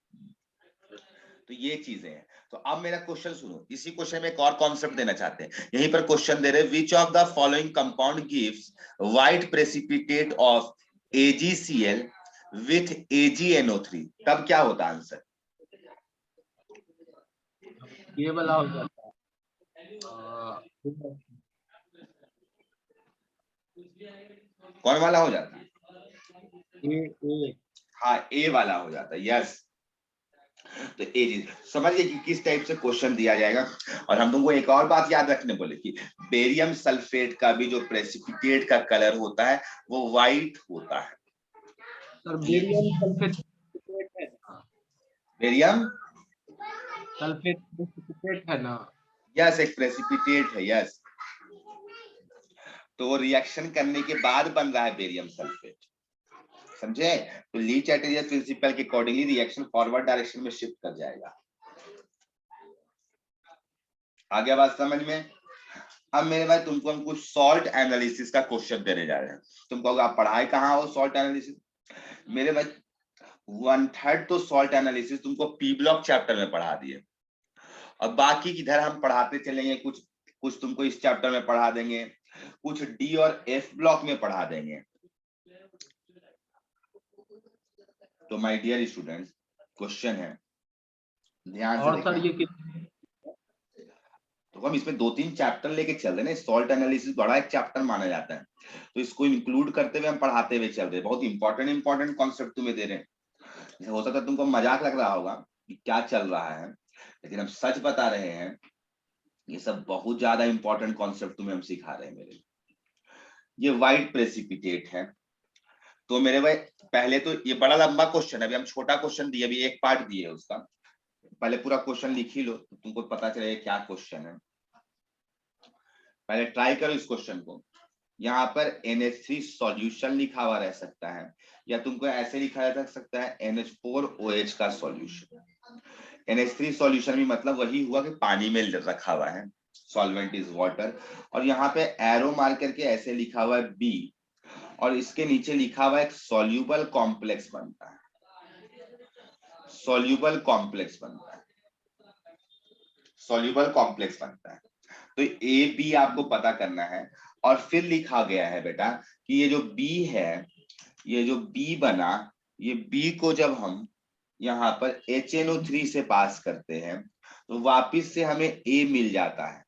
तो ये चीजें हैं। तो अब मेरा क्वेश्चन सुनो, इसी क्वेश्चन में एक और कॉन्सेप्ट देना चाहते हैं। यहीं पर क्वेश्चन दे रहे, which of the following compound gives white precipitate of AgCl with AgNO3। तब क्या होता आंसर? ये वाला हो जाता है कौन वाला हो जाता है? ए। हाँ, ए वाला हो जाता है। यस, तो ए चीज समझिए कि किस टाइप से क्वेश्चन दिया जाएगा। और हम तुमको एक और बात याद रखने बोले कि बेरियम सल्फेट का भी जो प्रेसिपिटेट का कलर होता है वो व्हाइट होता है। सर बेरियम सल्फेट है ना, बेरियम सल्फेट प्रेसिपिटेट है ना। यस, एक प्रेसिपिटेट है। यस, तो वो रिएक्शन करने के बाद बन रहा है बेरियम सल्फेट, समझे? तो ली चैटेलियर प्रिंसिपल के अकॉर्डिंगली रिएक्शन फॉरवर्ड डायरेक्शन में शिफ्ट कर जाएगा। आगे बात समझ में? अब मेरे भाई तुमको हम कुछ सॉल्ट एनालिसिस का क्वेश्चन देने जा रहे हैं। तुम कहोगे आप पढ़ाए कहाँ हो सॉल्ट एनालिसिस? मेरे भाई 1/3 तो सॉल्ट एनालिसिस तुमको पी ब्लॉक चैप्टर में पढ़ा दिए और बाकी इधर हम पढ़ाते चलेंगे, कुछ कुछ तुमको इस चैप्टर में पढ़ा देंगे, कुछ डी और एफ ब्लॉक में पढ़ा देंगे। तो माय डियर स्टूडेंट्स, क्वेश्चन है, ध्यान से और सर देखना। ये तो हम इसमें 2-3 चैप्टर लेके चल रहे हैं, सॉल्ट एनालिसिस बड़ा एक चैप्टर माना जाता है, तो इसको इंक्लूड करते हुए हम पढ़ाते हुए चल रहे हैं। बहुत इंपॉर्टेंट कॉन्सेप्ट तुम्हें दे रहे हैं। हो सकता है तुमको मजाक लग रहा होगा कि क्या चल रहा है, लेकिन हम सच बता रहे हैं ये सब बहुत ज्यादा इंपॉर्टेंट कॉन्सेप्ट तुम्हें हम सिखा रहे हैं मेरे। ये व्हाइट प्रेसिपिटेट है। तो मेरे भाई पहले तो ये बड़ा लंबा क्वेश्चन है, अभी हम छोटा क्वेश्चन दिए, अभी एक पार्ट दिए उसका, पहले पूरा क्वेश्चन लिख ही लो तो तुमको पता चलेगा क्या क्वेश्चन है। पहले ट्राई करो इस क्वेश्चन को। यहाँ पर NH3 सॉल्यूशन लिखा हुआ रह सकता है, या तुमको ऐसे लिखा जा सकता है NH4OH का सॉल्यूशन। NH3 सॉल्यूशन भी मतलब वही हुआ कि पानी में रखा हुआ है, सॉल्वेंट इज वाटर, और यहाँ पे एरो मार करके ऐसे लिखा हुआ है B, और इसके नीचे लिखा हुआ एक सॉल्यूबल कॉम्प्लेक्स बनता है, सॉल्यूबल कॉम्प्लेक्स बनता है, सॉल्यूबल कॉम्प्लेक्स बनता है। तो A B आपको पता करना है, और फिर लिखा गया है बेटा कि ये जो B है, ये जो B बना, ये B को जब हम यहाँ पर HNO3 से पास करते हैं तो वापिस से हमें A मिल जाता है,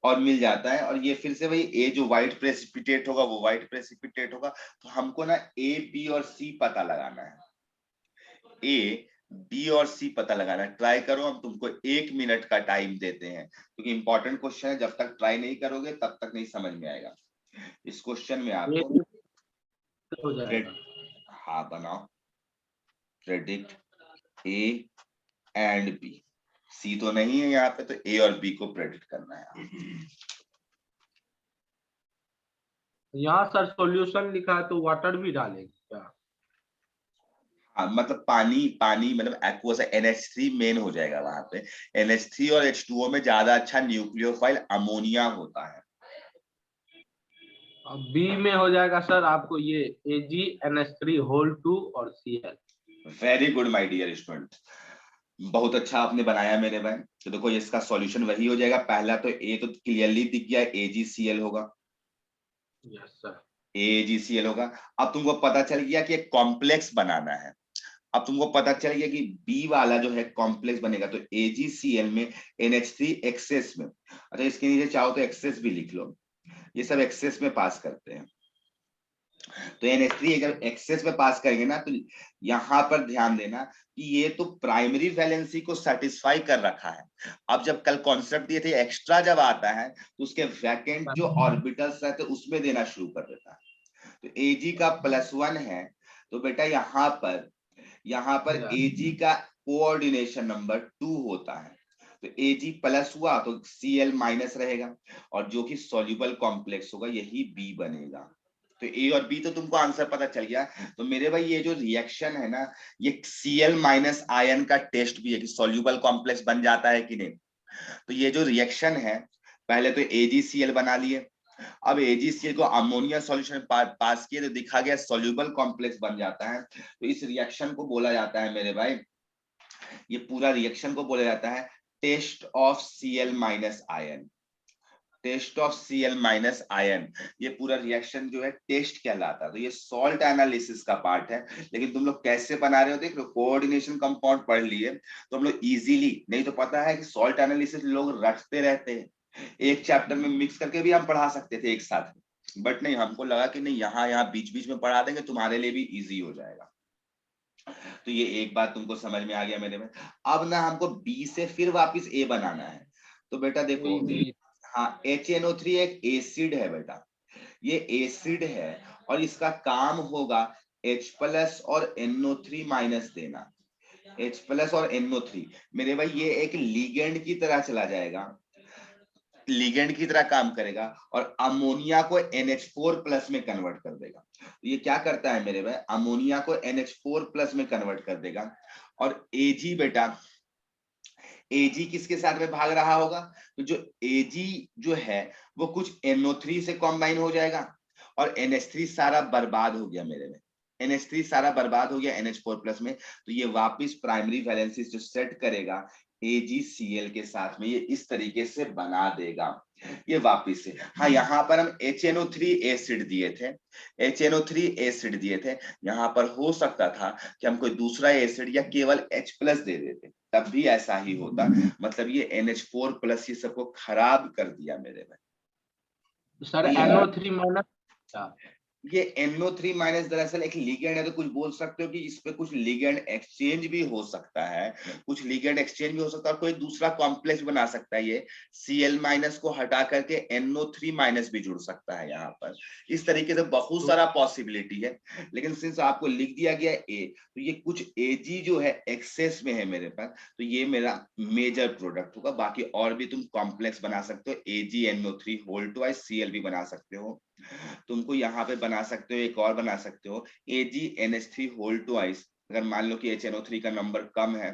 और मिल जाता है, और ये फिर से वही A जो व्हाइट प्रेसिपिटेट होगा वो व्हाइट प्रेसिपिटेट होगा। तो हमको ना A B और C पता लगाना है, A B और C पता लगाना है। ट्राई करो, हम तुमको 1 मिनट का टाइम देते हैं, क्योंकि इंपॉर्टेंट क्वेश्चन है, जब तक ट्राई नहीं करोगे तब तक नहीं समझ में आएगा। इस क्वेश्चन में आपको हो जाएगा। हाँ बनाओ, predict A and B, C तो नहीं है यहाँ पे, तो A और B को प्रेडिक्ट करना है। यहाँ सर सॉल्यूशन लिखा है तो वाटर भी डालेंगे क्या? हाँ मतलब पानी, पानी मतलब एक्वस NH3 मेन हो जाएगा वहां पे। NH3 और H2O में ज्यादा अच्छा न्यूक्लियोफाइल अमोनिया होता है। अब बी में हो जाएगा सर आपको ये AgNH3 और Cl। Very good my dear student, बहुत अच्छा आपने बनाया मेरे भाई। तो देखो इसका सॉल्यूशन वही हो जाएगा, पहला तो ए तो क्लियरली दिख गया, AgCl होगा, यस सर। AgCl होगा। अब तुमको पता चल गया कि एक कॉम्प्लेक्स बनाना है। अब तुमको पता चल गया कि बी वाला जो है कॉम्प्लेक्स बनेगा, तो AgCl में NH3 एक्सेस में, अच्छा इसके नीचे चाहो तो एक्सेस भी लिख लो, ये सब एक्सेस में पास करते हैं। तो NH3 अगर एक्सेस में पास करेंगे ना, तो यहां पर ध्यान देना कि ये तो प्राइमरी वैलेंसी को सेटिस्फाई कर रखा है। अब जब कल कॉन्सेप्ट दिए थे, एक्स्ट्रा जब आता है तो उसके वैकेंट जो ऑर्बिटल्स रहते हैं उसमें देना शुरू कर देता है। तो Ag का +1 है, तो बेटा यहाँ पर Ag का कोऑर्डिनेशन नंबर 2 होता है, तो Ag प्लस हुआ तो Cl माइनस रहेगा, और जो कि सॉल्युबल कॉम्प्लेक्स होगा यही B बनेगा। तो A और B तो तुमको आंसर पता चल गया। तो मेरे भाई ये जो रिएक्शन है ना, ये Cl माइनस आयन का टेस्ट भी है कि सॉल्युबल कॉम्प्लेक्स बन जाता है कि नहीं। तो ये जो रिएक्शन है, पहले तो AgCl बना लिए, अब AgCl को अमोनिया सॉल्यूशन पास किए तो दिखा गया सॉल्युबल कॉम्प्लेक्स बन जाता है। तो इस रिएक्शन को बोला जाता है मेरे भाई, ये पूरा रिएक्शन को बोला जाता है test of Cl minus ion, test of Cl minus ion. ये पूरा रिएक्शन जो है टेस्ट कहलाता है। तो ये सॉल्ट एनालिसिस का पार्ट है, लेकिन तुम लोग कैसे बना रहे हो देख लो, कोऑर्डिनेशन कंपाउंड पढ़ लिए तो हम लोग इजीली, नहीं तो पता है कि सॉल्ट एनालिसिस लोग रटते रहते हैं, एक चैप्टर में मिक्स करके भी हम पढ़ा सकते थे एक साथ, बट नहीं, हमको लगा कि नहीं, यहाँ बीच बीच में पढ़ा देंगे, तुम्हारे लिए भी इजी हो जाएगा। तो ये एक बात तुमको समझ में आ गया मेरे में। अब ना हमको बी से फिर वापस ए बनाना है। तो बेटा देखो, हाँ HNO3 एक एसिड है बेटा, ये एसिड है, और इसका काम होगा H+ और NO3 माइनस देना, H+ और NO3। मेरे भाई ये एक लिगेंड की तरह चला जाएगा, लिगेंड की तरह काम करेगा, और अमोनिया को NH4+ में कन्वर्ट कर देगा। ये क्या करता है मेरे भाई, अमोनिया को NH4+ में कन्वर्ट कर देगा। और Ag बेटा, Ag किसके साथ में भाग रहा होगा, तो जो Ag जो है वो कुछ NO3 से कॉम्बाइन हो जाएगा, और NH3 सारा बर्बाद हो गया मेरे में, NH3 सारा बर्बाद हो गया NH4+ में। तो ये वापिस प्राइमरी वैलेंसी जो सेट करेगा AgCl के साथ में, ये इस तरीके से बना देगा ये वापिस से। हाँ यहाँ पर हम HNO3 एसिड दिए थे, HNO3 एसिड दिए थे, यहाँ पर हो सकता था कि हम कोई दूसरा एसिड या केवल H+ दे देते, तब भी ऐसा ही होता। मतलब ये NH4+ ये सबको खराब कर दिया मेरे में। सर तो NO3 माइनस ये NO3 माइनस दरअसल एक लिगेंड है, तो कुछ बोल सकते हो कि इस पे कुछ लिगेंड एक्सचेंज भी हो सकता है, कुछ लिगेंड एक्सचेंज भी हो सकता है, और कोई दूसरा कॉम्प्लेक्स बना सकता है। ये Cl माइनस को हटा करके NO3 माइनस भी जुड़ सकता है यहाँ पर। इस तरीके से बहुत सारा पॉसिबिलिटी है, लेकिन सिंस आपको लिख दिया गया ए, तो ये कुछ Ag जो है एक्सेस में है मेरे पास, तो ये मेरा मेजर प्रोडक्ट होगा। बाकी और भी तुम कॉम्प्लेक्स बना सकते हो, AgNO3 होल ट्वाइस Cl भी बना सकते हो। तुमको यहाँ पे बना सकते हो, एक और बना सकते हो AgNH3 होल ट्वाइस। अगर मान लो कि HNO3 का नंबर कम है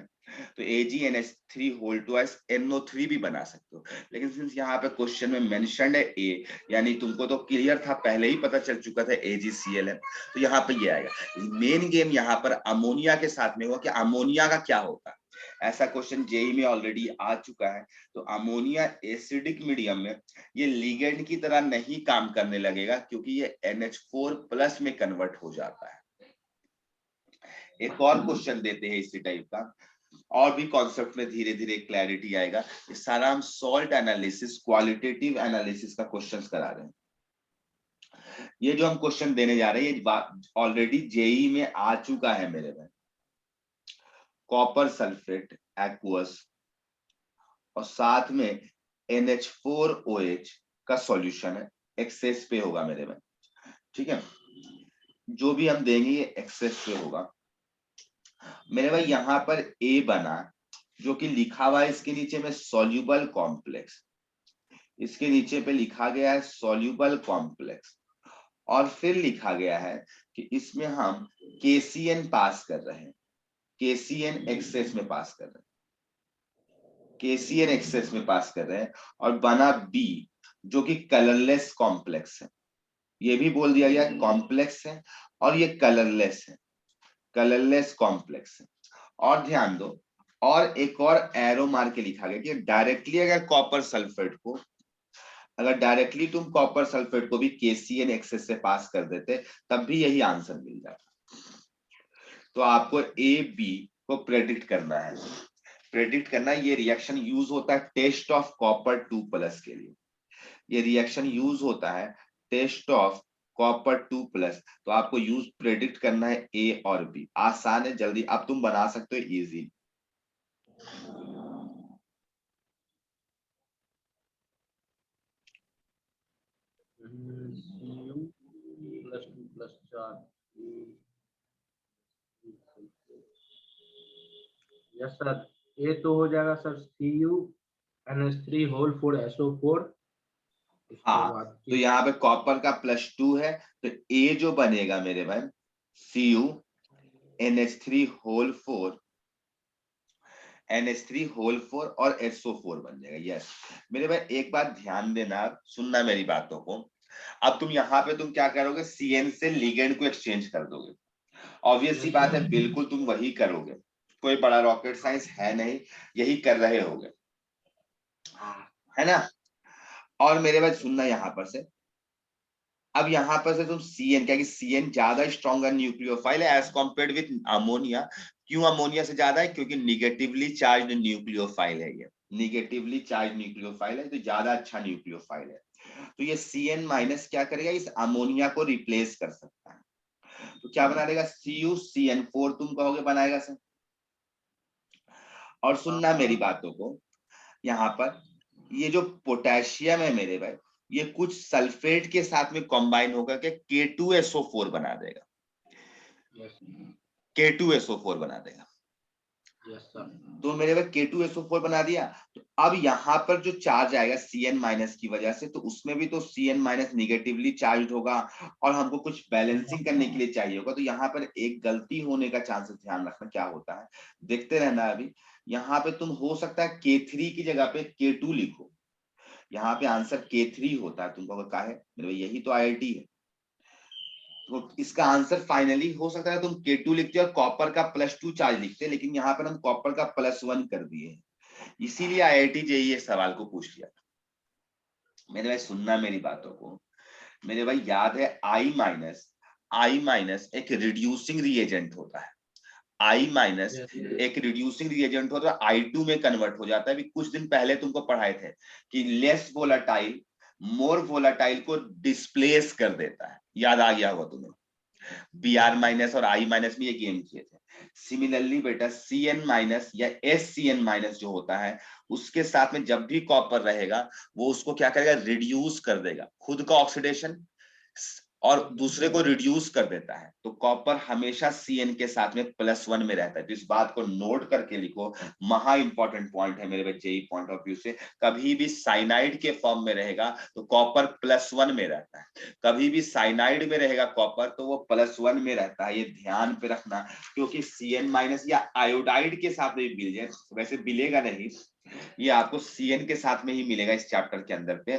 तो AgNH3 होल ट्वाइस NO3 भी बना सकते हो। लेकिन सिंस यहाँ पे क्वेश्चन में मेंशन्ड है ए, यानी तुमको तो क्लियर था, पहले ही पता चल चुका था AgCl है, तो यहाँ पे ये आएगा। मेन गेम यहाँ पर अमोनिया के साथ में हुआ कि अमोनिया का क्या होता है। ऐसा क्वेश्चन जेई में ऑलरेडी आ चुका है। तो अमोनिया एसिडिक मीडियम में ये लिगेंड की तरह नहीं काम करने लगेगा, क्योंकि ये NH4 प्लस में कन्वर्ट हो जाता है। एक और क्वेश्चन देते हैं इसी टाइप का, और भी कॉन्सेप्ट में धीरे धीरे क्लैरिटी आएगा। ये सारा हम सॉल्ट एनालिसिस, क्वालिटेटिव एनालिसिस का क्वेश्चंस करा रहे हैं। ये जो हम क्वेश्चन देने जा रहे हैं ये ऑलरेडी जेई में आ चुका है मेरे में। कॉपर सल्फेट एक्वस और साथ में NH4OH का सॉल्यूशन है, एक्सेस पे होगा मेरे में। ठीक है, जो भी हम देंगे ये एक्सेस पे होगा मेरे भाई। यहाँ पर ए बना, जो कि लिखा हुआ है इसके नीचे में सॉल्यूबल कॉम्प्लेक्स, इसके नीचे पे लिखा गया है सॉल्यूबल कॉम्प्लेक्स, और फिर लिखा गया है कि इसमें हम KCN पास कर रहे हैं, KCN एक्सेस में पास कर रहे हैं, KCN एक्सेस में पास कर रहे हैं। और बना बी, जो कि कलरलेस कॉम्प्लेक्स है। ये भी बोल दिया गया कॉम्प्लेक्स है और ये कलरलेस है, कलरलेस कॉम्प्लेक्स है। और ध्यान दो, और एक और एरो मार के लिखा गया कि डायरेक्टली अगर कॉपर सल्फेट को, अगर डायरेक्टली तुम कॉपर सल्फेट को भी KCN एक्सेस से पास कर देते तब भी यही आंसर मिल जाता। तो आपको ए बी को प्रेडिक्ट करना है। प्रेडिक्ट करना, ये रिएक्शन यूज होता है टेस्ट ऑफ कॉपर 2+ के लिए। ये रिएक्शन यूज होता है टेस्ट ऑफ कॉपर 2+। तो आपको यूज प्रेडिक्ट करना है ए और बी। आसान है, जल्दी अब तुम बना सकते हो इजी। Cu+2+4 yes sir. ए तो हो जाएगा सर CuNH3 होल 4SO4। उसके हाँ, बाद तो यहाँ पे कॉपर का +2 है, तो ए जो बनेगा मेरे भाई CuNH3 होल 4 NH3 होल 4 और SO4 बन जाएगा। यस मेरे भाई, एक बात ध्यान देना, सुनना मेरी बातों को। अब तुम यहाँ पे तुम क्या करोगे, CN से लिगेंड को एक्सचेंज कर दोगे। ऑब्वियस सी बात है, बिल्कुल तुम वही करोगे, कोई बड़ा रॉकेट साइंस है नहीं, यही कर रहे होगे, है ना। और मेरे भाई सुनना यहाँ पर से, अब यहाँ पर से तुम CN, क्या कि CN ज्यादा स्ट्रॉन्गर न्यूक्लियोफाइल है एज कॉम्पेयर्ड विद अमोनिया। क्यों अमोनिया से ज्यादा है, क्योंकि निगेटिवली चार्ज न्यूक्लियोफाइल है, ये निगेटिवली चार्ज न्यूक्लियोफाइल है, तो ज्यादा अच्छा न्यूक्लियोफाइल है। तो ये CN माइनस क्या करेगा, इस अमोनिया को रिप्लेस कर सकता है। तो क्या बना देगा, CuCN4 तुम कहोगे बनाएगा सर। और सुनना मेरी बातों को, यहाँ पर ये जो पोटेशियम है मेरे भाई, ये कुछ सल्फेट के साथ में कंबाइन होकर के K2SO4 बना देगा, K2SO4 बना देगा। तो मेरे भाई K2SO4 बना दिया, तो अब यहाँ पर जो चार्ज आएगा CN माइनस की वजह से, तो उसमें भी तो CN माइनस निगेटिवली चार्ज होगा और हमको कुछ बैलेंसिंग करने के लिए चाहिए होगा। तो यहाँ पर एक गलती होने का चांसेस ध्यान रखना क्या होता है, देखते रहना। अभी यहाँ पे तुम हो सकता है K3 की जगह पे K2 लिखो, यहाँ पे आंसर K3 होता है। तुमको अगर कहा है मेरे भाई यही तो IIT है, तो इसका आंसर फाइनली हो सकता है तुम K2 लिखते और कॉपर का +2 चार्ज लिखते, लेकिन यहाँ पर हम कॉपर का +1 कर दिए, इसीलिए IIT जेईई ये सवाल को पूछ लिया। मेरे भाई सुनना मेरी बातों को, मेरे भाई याद है I माइनस एक रिड्यूसिंग रिएजेंट होता है, I माइनस एक रिड्यूसिंग रिएजेंट होता है, I2 में कन्वर्ट हो जाता है। अभी कुछ दिन पहले तुमको पढ़ाए थे कि लेस वोलेटाइल मोर वोलाटाइल को डिस्प्लेस कर देता है। याद आ गया होगा तुम्हें, Br माइनस और I माइनस में ये गेम किए थे। सिमिलरली बेटा Cn माइनस या SCn माइनस जो होता है, उसके साथ में जब भी कॉपर रहेगा वो उसको क्या करेगा, रिड्यूस कर देगा, खुद का ऑक्सीडेशन और दूसरे को रिड्यूस कर देता है। तो कॉपर हमेशा Cn के साथ में +1 में रहता है। तो इस बात को नोट करके लिखो, महा इंपॉर्टेंट पॉइंट है मेरे बच्चे, पॉइंट ऑफ व्यू से। कभी भी साइनाइड के फॉर्म में रहेगा तो कॉपर +1 में रहता है, कभी भी साइनाइड में रहेगा कॉपर तो वो +1 में रहता है। ये ध्यान पे रखना, क्योंकि Cn माइनस या आयोडाइड के साथ में मिल जाए, वैसे मिलेगा नहीं, ये आपको Cn के साथ में ही मिलेगा इस चैप्टर के अंदर पे।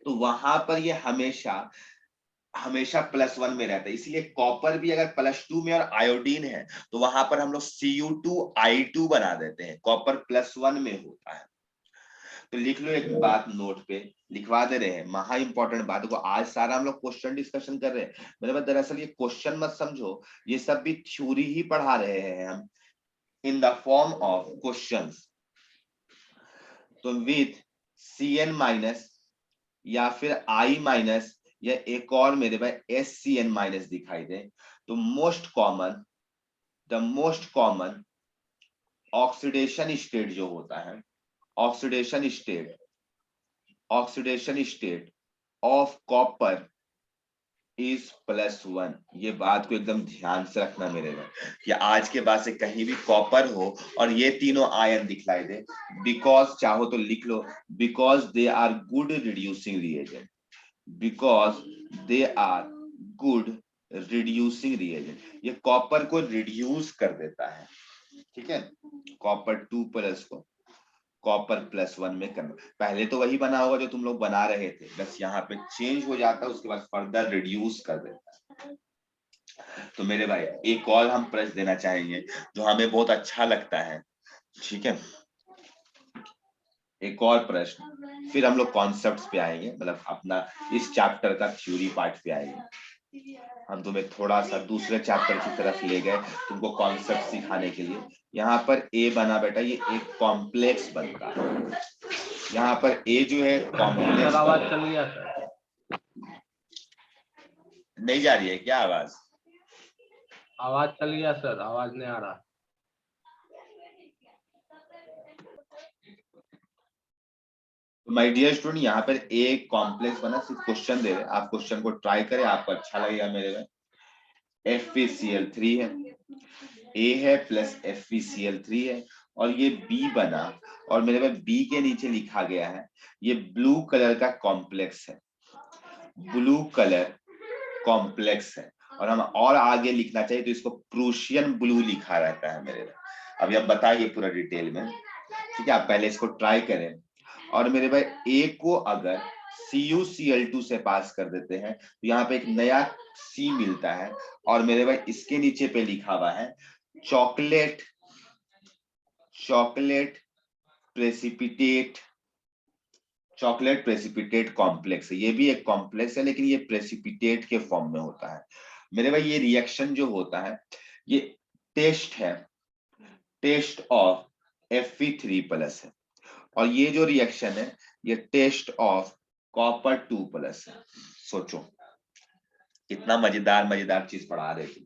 तो वहां पर ये हमेशा हमेशा +1 में रहता है। इसलिए कॉपर भी अगर +2 में और आयोडीन है तो वहां पर हम लोग Cu2I2 बना देते हैं, कॉपर +1 में होता है। तो लिख लो एक बात नोट पे, लिखवा दे रहे हैं, महा इंपॉर्टेंट बात को। आज सारा हम लोग क्वेश्चन डिस्कशन कर रहे हैं, मतलब दरअसल ये क्वेश्चन मत समझो, ये सब भी थ्योरी ही पढ़ा रहे हैं हम in the form of questions. तो विथ Cn माइनस या फिर I माइनस या एक और मेरे भाई SCn माइनस दिखाई दे, तो मोस्ट कॉमन ऑक्सीडेशन स्टेट जो होता है, oxidation state of copper is +1। ये बात को एकदम ध्यान से रखना मेरे भाई, कि आज के बाद से कहीं भी कॉपर हो और ये तीनों आयन दिखलाई दे, बिकॉज चाहो तो लिख लो, because they are good reducing reagent, because they are good reducing reagent. ये कॉपर को रिड्यूस कर देता है, ठीक है, कॉपर 2+ को कॉपर +1 में करना। पहले तो वही बना होगा जो तुम लोग बना रहे थे, बस यहाँ पे चेंज हो जाता है, उसके बाद फर्दर रिड्यूस कर देता है। तो मेरे भाई एक और हम प्रश्न देना चाहेंगे जो हमें बहुत अच्छा लगता है, ठीक है, एक और प्रश्न, फिर हम लोग कॉन्सेप्ट्स पे आएंगे, मतलब अपना इस चैप्टर का थ्योरी पार्ट पे आएंगे। हम तुम्हें थोड़ा सा दूसरे चैप्टर की तरफ ले गए तुमको कॉन्सेप्ट सिखाने के लिए। यहाँ पर ए बना बेटा, ये एक कॉम्प्लेक्स बनता है, यहाँ पर ए जो है कॉम्प्लेक्स। आवाज चल गया सर, नहीं जा रही है क्या आवाज? आवाज चल गया सर, आवाज नहीं आ रहा। माय डियर स्टूडेंट, यहाँ पर ए कॉम्प्लेक्स बना, सिर्फ क्वेश्चन दे रहे, आप क्वेश्चन को ट्राई करें, आपको अच्छा लगेगा मेरे में। FeCl3 है, A है प्लस FeCl3 है, और ये B बना, और मेरे पास B के नीचे लिखा गया है ये ब्लू कलर का कॉम्प्लेक्स है, ब्लू कलर कॉम्प्लेक्स है। और हम और आगे लिखना चाहिए तो इसको प्रूशियन ब्लू लिखा रहता है मेरे भाई। अभी आप बताइए पूरा डिटेल में, ठीक है, आप पहले इसको ट्राई करें। और मेरे भाई A को अगर CuCl2 से पास कर देते हैं तो यहाँ पे एक नया C मिलता है, और मेरे भाई इसके नीचे पे लिखा हुआ है चॉकलेट प्रेसिपिटेट कॉम्प्लेक्स है। ये भी एक कॉम्प्लेक्स है, लेकिन ये प्रेसिपिटेट के फॉर्म में होता है मेरे भाई। ये रिएक्शन जो होता है ये टेस्ट ऑफ Fe3+ है, और ये जो रिएक्शन है ये टेस्ट ऑफ कॉपर 2+ है। सोचो कितना मजेदार चीज पढ़ा रहे थे।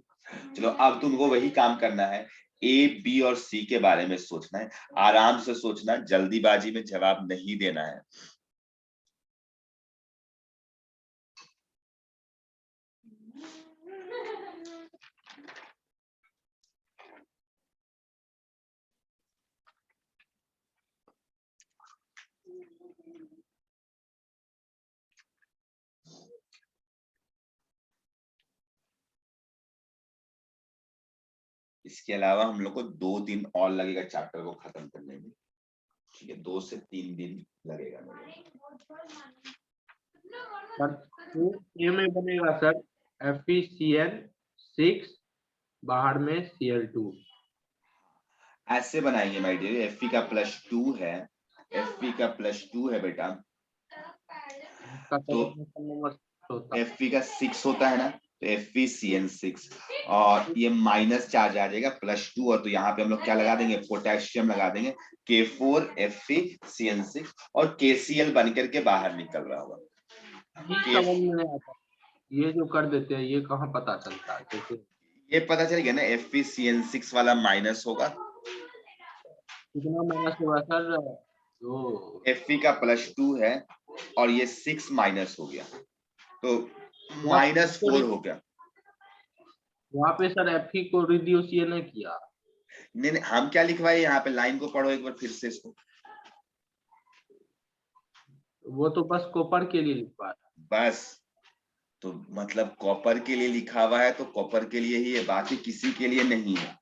चलो अब तुमको वही काम करना है, A, B और C के बारे में सोचना है, आराम से सोचना, जल्दीबाजी में जवाब नहीं देना है। इसके अलावा हम लोग को 2 दिन और लगेगा चैप्टर को खत्म करने में, ठीक है, 2 से 3 दिन लगेगा मेरे। ये में बनेगा सर FeCl6 बाहर में Cl2, ऐसे बनाएंगे माय डियर, Fe का +2 है, Fe का +2 है बेटा, तो Fe का 6 होता है ना, तो FeCN6 और ये माइनस चार्ज आ जाएगा +2 और तो यहाँ पे हम लोग क्या लगा देंगे, पोटेशियम लगा देंगे K4FeCN6 और KCl बन करके बाहर निकल रहा होगा। समझ में नहीं आता, ये जो कर देते हैं ये कहाँ पता चलता है कैसे? ये पता चल गया ना, FeCN6 वाला माइनस होगा, कितना माइनस होगा सर? जो Fe का +2 है और ये 6 माइनस हो गया तो -4 हो गया। वहाँ पे सर Fe को रिड्यूस ये नहीं किया। नहीं हम क्या लिखवाए यहाँ पे, लाइन को पढ़ो एक बार फिर से इसको। वो तो बस कॉपर के लिए लिखवा है। बस तो मतलब कॉपर के लिए लिखा हुआ है तो कॉपर के लिए ही है, बाकी किसी के लिए नहीं है।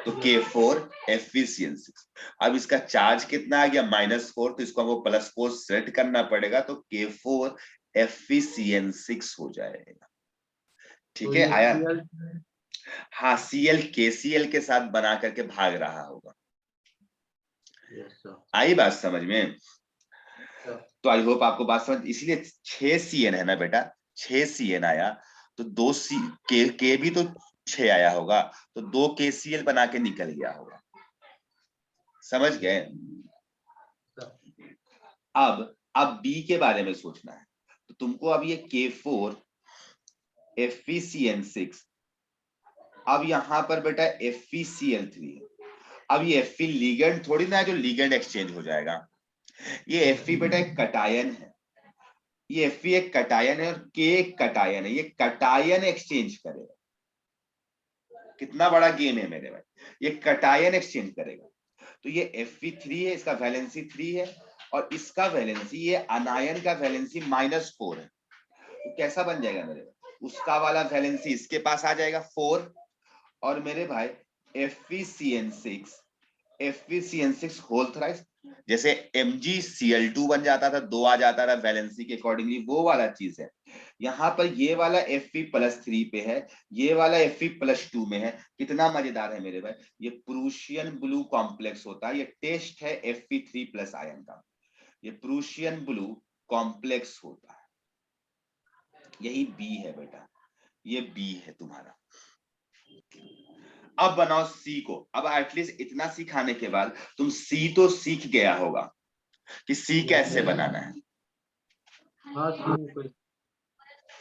तो K4FeCN6, अब इसका चार्ज कितना आ गया -4, तो इसको हमको +4 सेट करना पड़ेगा तो K4FeCN6 हो जाएगा। ठीक है आया? हाँ Cl KCl के साथ बना करके भाग रहा होगा। आई बात समझ में? तो आई होप आपको बात समझ, इसलिए 6 CN है ना बेटा, 6 CN आया तो 2 K भी तो 6 आया होगा तो 2 KCl बना के निकल गया होगा। समझ गए? अब B के बारे में सोचना है तो तुमको अब ये K4FeCN6, अब यहां पर बेटा FeCl3 है। अब ये Fe लिगेंड थोड़ी ना है जो लिगेंड एक्सचेंज हो जाएगा, ये Fe बेटा एक कटायन है, ये Fe एक कटायन है और K एक कटायन है, ये कटायन एक्सचेंज करेगा। कितना बड़ा गेम है मेरे भाई, ये कटायन एक्सचेंज करेगा। तो ये Fe3 है, इसका वैलेंसी 3 है और इसका वैलेंसी, ये अनायन का वैलेंसी -4 है। तो कैसा बन जाएगा मेरे भाई, उसका वाला वैलेंसी इसके पास आ जाएगा 4 और मेरे भाई FeCN6 होल थ्राइस, जैसे MgCl2 बन जाता था, 2 आ जाता था वैलेंसी के अकॉर्डिंगली, वो वाला चीज है। यहाँ पर ये वाला Fe+3 पे है, ये वाला Fe+2 में है। कितना मजेदार है मेरे भाई, ये प्रूशियन ब्लू कॉम्प्लेक्स होता है, ये टेस्ट है Fe3+ आयन का, ये प्रूशियन ब्लू कॉम्प्लेक्स होता है, यही B है बेटा, ये B है तुम्हारा। अब बनाओ C को। अब एटलीस्ट इतना सिखाने के बाद तुम C तो सीख गया होगा कि C कैसे बनाना है।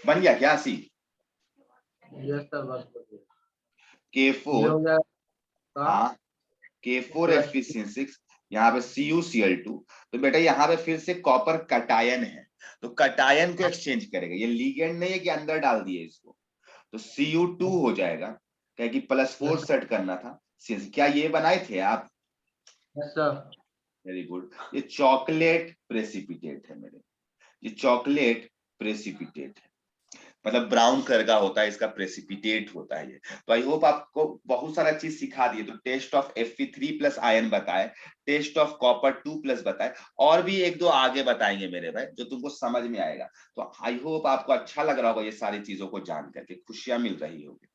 बन गया क्या C? K4, हाँ K4FeCN6, यहाँ पे CuCl2, तो बेटा यहाँ पे फिर से कॉपर कटायन है तो कटायन को एक्सचेंज करेगा, ये लिगेंड नहीं है कि अंदर डाल दिए इसको, तो Cu2 हो जाएगा, क्या कि +4 सेट करना था। क्या ये बनाए थे आप? Very good. ये चॉकलेट प्रेसिपिटेट है मेरे, ये चॉकलेट प्रेसिपिटेट है, मतलब ब्राउन कलर का होता है, इसका प्रेसिपिटेट होता है ये। तो आई होप आपको बहुत सारा चीज सिखा दिए। तो टेस्ट ऑफ Fe3+ आयन बताए, टेस्ट ऑफ कॉपर 2+ बताए, और भी एक दो आगे बताएंगे मेरे भाई जो तुमको समझ में आएगा। तो आई होप आपको अच्छा लग रहा होगा ये सारी चीजों को जान करके, खुशियां मिल रही होगी।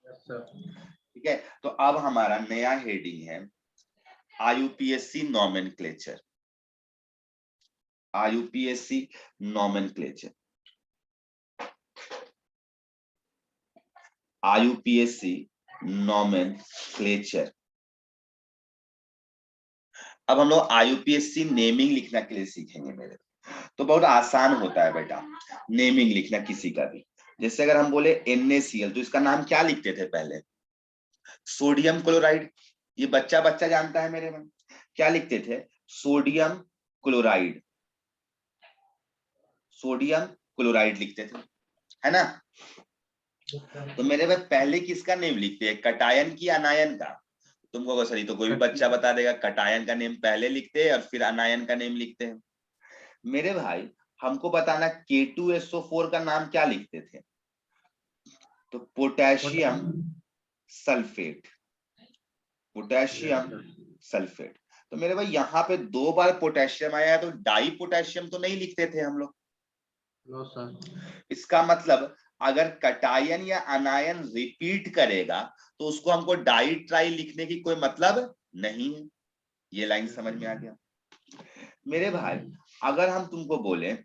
ठीक है, तो अब हमारा नया हेडिंग है IUPAC nomenclature. IUPAC nomenclature, IUPAC nomenclature. अब हम लोग IUPAC नेमिंग लिखना के लिए सीखेंगे मेरे, तो बहुत आसान होता है बेटा नेमिंग लिखना किसी का भी। जैसे अगर हम बोले NaCl तो इसका नाम क्या लिखते थे पहले? Sodium chloride. ये बच्चा बच्चा जानता है मेरे में, क्या लिखते थे? सोडियम क्लोराइड, सोडियम क्लोराइड लिखते थे, है ना? तो मेरे भाई पहले किसका नेम लिखते हैं, कटायन की अनायन का? तुमको अगर सही तो कोई भी बच्चा बता देगा, कटायन का नेम पहले लिखते हैं और फिर अनायन का नेम लिखते हैं। मेरे भाई हमको बताना K2SO4 का नाम क्या लिखते थे? तो पोटेशियम सल्फेट, पोटेशियम सल्फेट। तो मेरे भाई यहाँ पे 2 बार पोटेशियम आया है तो डाई पोटेशियम तो नहीं लिखते थे हम लोग? No sir. इसका मतलब अगर कटायन या अनायन रिपीट करेगा तो उसको हमको डाई ट्राई लिखने की कोई मतलब नहीं है। ये लाइन समझ में आ गया मेरे भाई? अगर हम तुमको बोले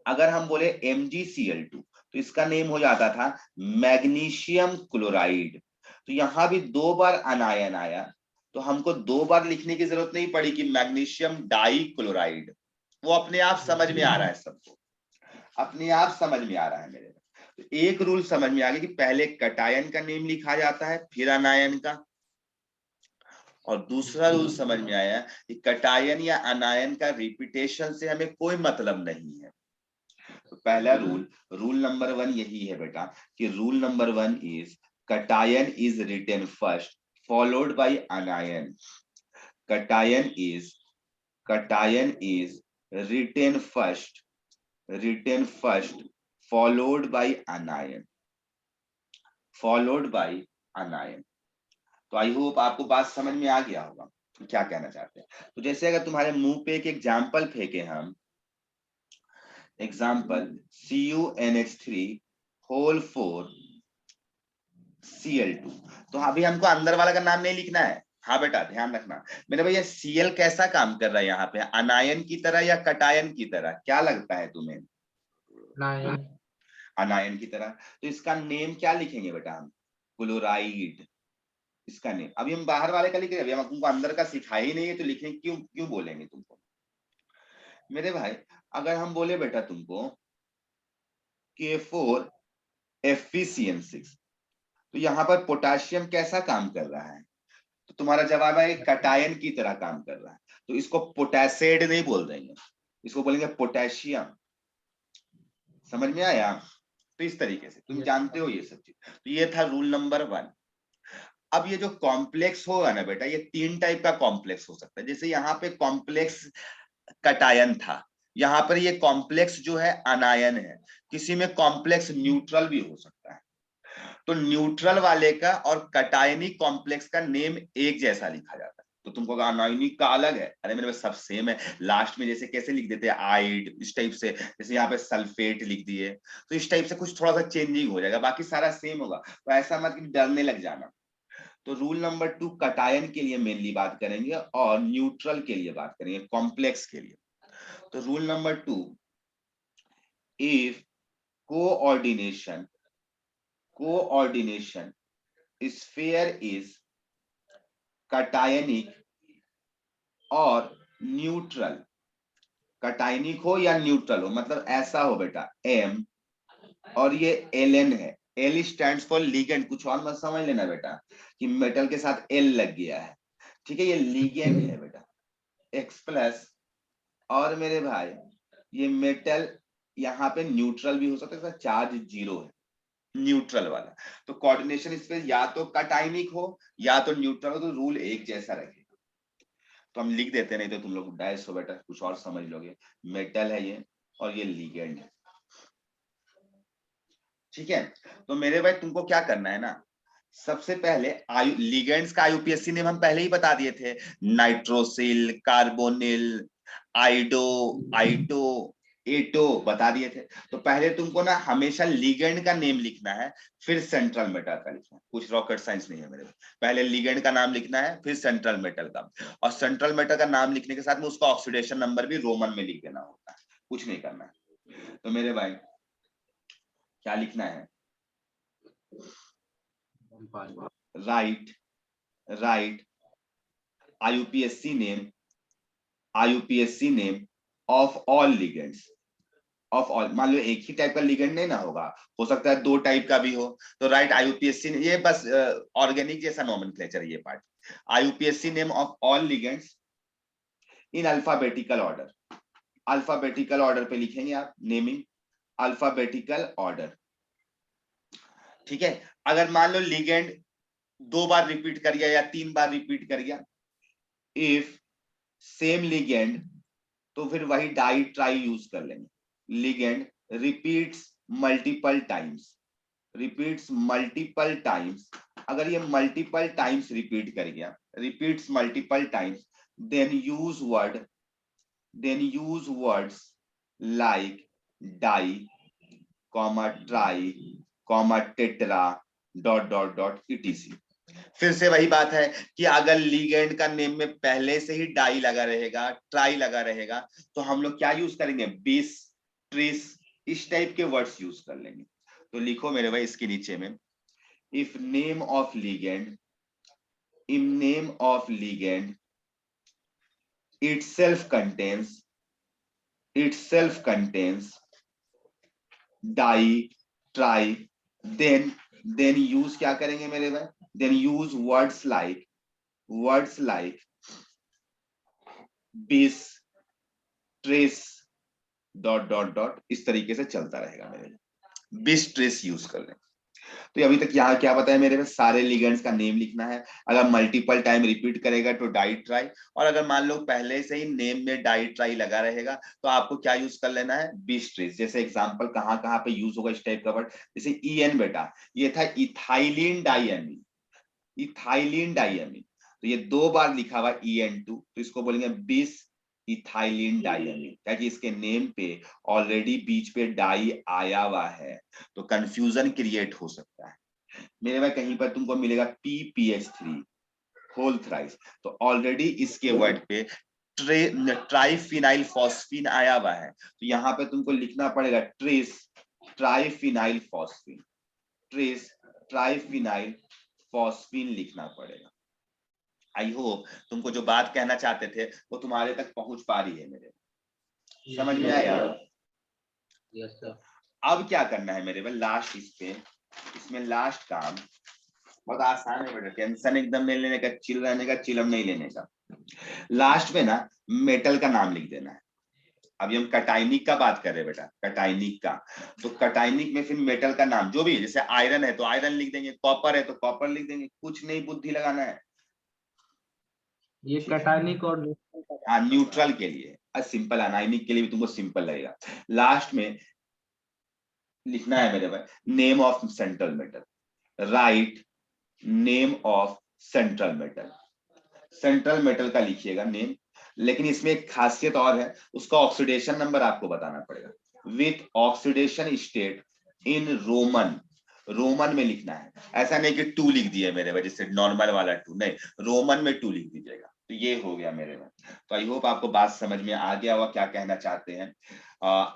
अगर हम बोले MgCl2 तो इसका नेम हो जाता था मैग्नीशियम क्लोराइड। तो यहां भी 2 बार अनायन आया, तो हमको 2 बार लिखने की जरूरत नहीं पड़ी कि मैग्नीशियम डाई क्लोराइड। वो अपने आप समझ में आ रहा है सबको, अपने आप समझ में आ रहा है मेरे। तो एक रूल समझ में आ गया कि पहले कटायन का नेम लिखा जाता है फिर अनायन का, और दूसरा रूल समझ में आया कि कटायन या अनायन का रिपीटेशन से हमें कोई मतलब नहीं है। तो पहला रूल नंबर 1 यही है बेटा कि rule number 1 is cation is written first followed by anion. Cation is written first followed by anion, तो आई होप आपको बात समझ में आ गया होगा क्या कहना चाहते हैं। तो जैसे अगर तुम्हारे मुंह पे एक एग्जाम्पल फेंके हम, एग्जाम्पल CuNH3 होल 4 Cl2, तो अभी हमको अंदर वाला का नाम नहीं लिखना है। हाँ बेटा ध्यान रखना मेरे भैया, Cl कैसा काम कर रहा है यहाँ पे, अनायन की तरह या कटायन की तरह, क्या लगता है तुम्हें? अनायन की तरह। तो इसका नेम क्या लिखेंगे बेटा हम? क्लोराइड। इसका नेम अभी हम बाहर वाले का लिख रहे हैं, अभी हम तुमको अंदर का सिखाया ही नहीं है, तो लिखने क्यों क्यों बोलेंगे तुमको मेरे भाई। अगर हम बोले बेटा तुमको K4 FeCN6, तो यहाँ पर पोटाशियम कैसा काम कर रहा है? तो तुम्हारा जवाब है कटायन की तरह काम कर रहा है। तो इसको पोटेसेड नहीं बोल देंगे, इसको बोलेंगे पोटेशियम। समझ में आया? तो इस तरीके से तुम जानते हो ये सब चीज। तो ये था रूल नंबर 1। अब ये जो कॉम्प्लेक्स होगा ना बेटा, ये 3 टाइप का कॉम्प्लेक्स हो सकता है। जैसे यहाँ पे कॉम्प्लेक्स कटायन था, यहाँ पर ये कॉम्प्लेक्स जो है अनायन है। किसी में कॉम्प्लेक्स न्यूट्रल भी हो सकता है। तो न्यूट्रल वाले का और कटायनिक कॉम्प्लेक्स का नेम एक जैसा लिखा जाता है। तो तुमको अनायनिक का अलग है, अरे मेरे सब सेम है। लास्ट में जैसे कैसे लिख देते हैं आइड, इस टाइप से, जैसे यहाँ पे सल्फेट लिख दिए, तो इस टाइप से कुछ थोड़ा सा चेंजिंग हो जाएगा, बाकी सारा सेम होगा। तो ऐसा मत कि डरने लग जाना। तो रूल नंबर 2 कटायन के लिए मेनली बात करेंगे और न्यूट्रल के लिए बात करेंगे, कॉम्प्लेक्स के लिए। तो rule number 2, if coordination sphere is cationic और न्यूट्रल, कटायनिक हो या न्यूट्रल हो, मतलब ऐसा हो बेटा M और ये Ln है। L स्टैंड्स फॉर लिगेंड, कुछ और मत समझ लेना बेटा कि मेटल के साथ L लग गया है, ठीक है, ये लिगेंड है बेटा X प्लस। और मेरे भाई ये मेटल यहाँ पे न्यूट्रल भी हो सकता है, चार्ज 0 है न्यूट्रल वाला। तो कोऑर्डिनेशन इस पे या तो कटायनिक हो या तो न्यूट्रल हो, तो रूल एक जैसा रखेगा। तो हम लिख देते, नहीं तो तुम लोग डैश हो बेटा, कुछ और समझ लोगे। मेटल है ये और ये लिगेंड है, ठीक है। तो मेरे भाई तुमको क्या करना है ना, सबसे पहले लिगेंड्स का IUPAC नेम हम पहले ही बता दिए थे, नाइट्रोसिल, कार्बोनिल, आइडो, आइटो, एटो बता दिए थे। तो पहले तुमको ना हमेशा लिगेंड का नेम लिखना है, फिर सेंट्रल मेटल का लिखना है। कुछ रॉकेट साइंस नहीं है मेरे, पहले लिगेंड का नाम लिखना है फिर सेंट्रल मेटल का, और सेंट्रल मेटल का नाम लिखने के साथ में उसका ऑक्सीडेशन नंबर भी रोमन में लिख देना होता है, कुछ नहीं करना है। तो मेरे भाई क्या लिखना है, right IUPAC name of all ligands, of all. मान लो एक ही टाइप का लिगेंड नहीं ना होगा, हो सकता है 2 टाइप का भी हो। तो राइट IUPAC, ये बस ऑर्गेनिक जैसा नोमेनक्लेचर ये part. IUPAC name of all ligands in alphabetical order, alphabetical order पे लिखेंगे आप नेमिंग, अल्फाबेटिकल ऑर्डर, ठीक है। अगर मान लो लिगेंड 2 बार रिपीट कर गया या 3 बार रिपीट कर गया, इफ सेम लिगेंड, तो फिर वही डाई ट्राई यूज कर लेंगे। लिगेंड रिपीट्स मल्टीपल टाइम्स, अगर ये मल्टीपल टाइम्स रिपीट कर गया, repeats multiple times, then use words like di, tri, tetra, etc। फिर से वही बात है कि अगर लिगेंड का नेम में पहले से ही डाई लगा रहेगा, ट्राई लगा रहेगा, तो हम लोग क्या यूज करेंगे, बिस, ट्रेस, इस टाइप के वर्ड्स यूज कर लेंगे। तो लिखो मेरे भाई इसके नीचे में, if name of ligand, in name of ligand itself contains di tri, then use क्या करेंगे मेरे भाई, then use words like bis, tris, dot dot dot, इस तरीके से चलता रहेगा मेरे, बिस ट्रेस यूज कर लें। तो अभी तक यहाँ क्या बताया मेरे में, सारे लिगेंड्स का नेम लिखना है, अगर मल्टीपल टाइम रिपीट करेगा तो डाई ट्राई, और अगर मान लो पहले से ही नेम में डाई ट्राई लगा रहेगा तो आपको क्या यूज कर लेना है, बिस ट्रेस। जैसे एग्जांपल कहाँ कहाँ पे यूज होगा इस टाइप का वर्ड, जैसे ईएन बेटा, ये था इथाइलिन डाइएमीन, इथाइलिन डाइएमीन, तो ये 2 बार लिखा हुआ EN2, तो इसको बोलेंगे बिस इथाइलिन डाइएमीन, क्योंकि इसके नेम पे ऑलरेडी बीच पे डाई आया हुआ है, तो कंफ्यूजन क्रिएट हो सकता है मेरे भाई। कहीं पर तुमको मिलेगा PPH3 होल थ्राइस, तो ऑलरेडी इसके वर्ड पे ट्राइफिनाइल फॉस्फीन आया हुआ है, तो यहाँ पे तुमको लिखना पड़ेगा trace triphenyl phosphine, trace triphenyl phosphine लिखना पड़ेगा। आई होप तुमको जो बात कहना चाहते थे वो तुम्हारे तक पहुंच पा रही है मेरे, समझ में आया? Yes sir. अब क्या करना है मेरे भाई, लास्ट इसमें लास्ट काम बहुत आसान है बेटा, टेंशन एकदम नहीं लेने का, चिल रहने का, चिलम नहीं लेने का। लास्ट में ना मेटल का नाम लिख देना है। अभी हम कटाइनिक का बात कर रहे हैं बेटा, कटाइनिक का, तो कटाइनिक में फिर मेटल का नाम जो भी है, जैसे आयरन है तो आयरन लिख देंगे, कॉपर है तो कॉपर लिख देंगे, कुछ नहीं बुद्धि लगाना है। ये कटानिक और हाँ न्यूट्रल के लिए सिंपल, अनाइनिक के लिए भी तुमको सिंपल लगेगा। लास्ट में लिखना है मेरे भाई name of central metal, write name of central metal, central metal का लिखिएगा नेम, लेकिन इसमें एक खासियत और है, उसका ऑक्सीडेशन नंबर आपको बताना पड़ेगा, with oxidation state in Roman, Roman में लिखना है, ऐसा नहीं कि 2 लिख दिए मेरे भाई जैसे नॉर्मल वाला 2, नहीं रोमन में 2 लिख दीजिएगा। तो ये हो गया मेरे भाई। तो आई होप आपको बात समझ में आ गया होगा क्या कहना चाहते हैं।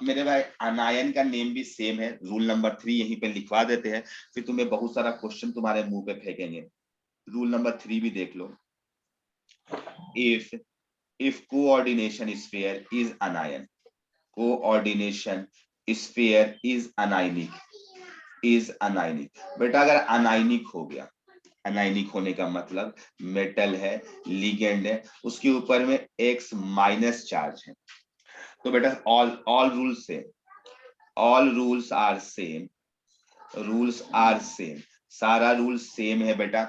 मेरे भाई अनायन का नेम भी सेम है, रूल नंबर 3 यहीं पे लिखवा देते हैं, फिर तुम्हें बहुत सारा क्वेश्चन तुम्हारे मुंह पे फेंकेंगे। रूल नंबर 3 भी देख लो, if coordination sphere is anion, coordination sphere is anionic, is anionic, बेटा अगर अनाइनिक हो गया, अनाइनिक होने का मतलब मेटल है, लिगेंड है, उसके ऊपर में X माइनस चार्ज है, तो बेटा ऑल रूल्स से, all rules are same, rules are same, सारा रूल सेम है बेटा।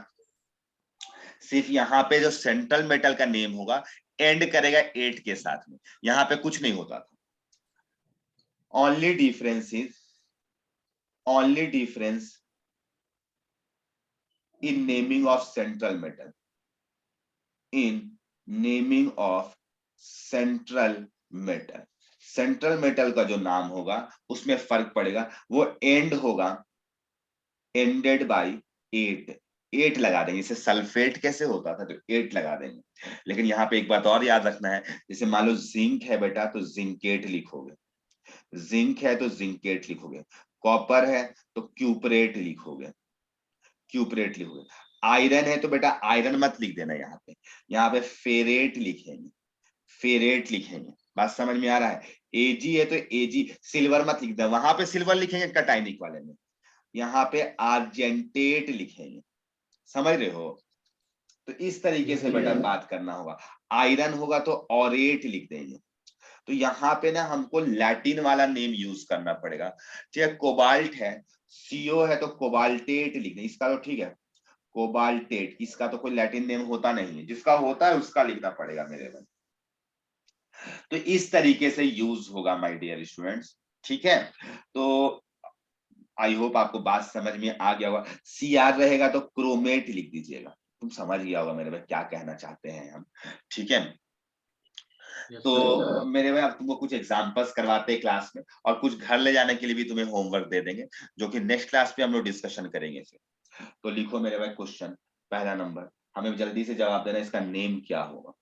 सिर्फ यहाँ पे जो सेंट्रल मेटल का नेम होगा एंड करेगा 8 के साथ में, यहाँ पे कुछ नहीं होता था। Only difference in naming of central metal, in naming of central metal, central metal का जो नाम होगा उसमें फर्क पड़ेगा, वो एंड होगा एंडेड बाई 8 लगा देंगे, जैसे सल्फेट कैसे होता था तो 8 लगा देंगे। लेकिन यहाँ पे एक बात और याद रखना है, जैसे मान लो जिंक है बेटा तो जिंकेट लिखोगे, जिंक है तो जिंकेट लिखोगे, कॉपर है तो क्यूपरेट लिखोगे, क्यूपरेट लिखोगे, आयरन है तो बेटा आयरन मत लिख देना, यहाँ पे फेरेट लिखेंगे, फेरेट लिखेंगे। बात समझ में आ रहा है? एजी है तो एजी, सिल्वर मत लिख देना, वहां पे सिल्वर लिखेंगे कटाइनिक वाले में, यहाँ पे आर्जेंटेट लिखेंगे, समझ रहे हो? तो इस तरीके से बेटा बात करना होगा। आयरन होगा तो ऑरेट लिख देंगे, तो यहाँ पे ना हमको लैटिन वाला नेम यूज करना पड़ेगा, ठीक है? कोबाल्ट है, सीओ है तो कोबाल्टेट लिख दें, इसका तो ठीक है कोबाल्टेट, इसका तो कोई लैटिन नेम होता नहीं है, जिसका होता है उसका लिखना पड़ेगा मेरे में। तो इस तरीके से यूज होगा माय डियर स्टूडेंट्स, ठीक है? तो आई होप आपको बात समझ में आ गया होगा। सीआर रहेगा तो क्रोमेट लिख दीजिएगा, तुम समझ गया होगा मेरे भाई क्या कहना चाहते हैं हम, ठीक है? तो मेरे भाई अब तुमको कुछ एग्जांपल्स करवाते हैं क्लास में, और कुछ घर ले जाने के लिए भी तुम्हें होमवर्क दे देंगे, जो कि नेक्स्ट क्लास पे हम लोग डिस्कशन करेंगे फिर। तो लिखो मेरे भाई क्वेश्चन, पहला नंबर, हमें जल्दी से जवाब देना, इसका नेम क्या होगा।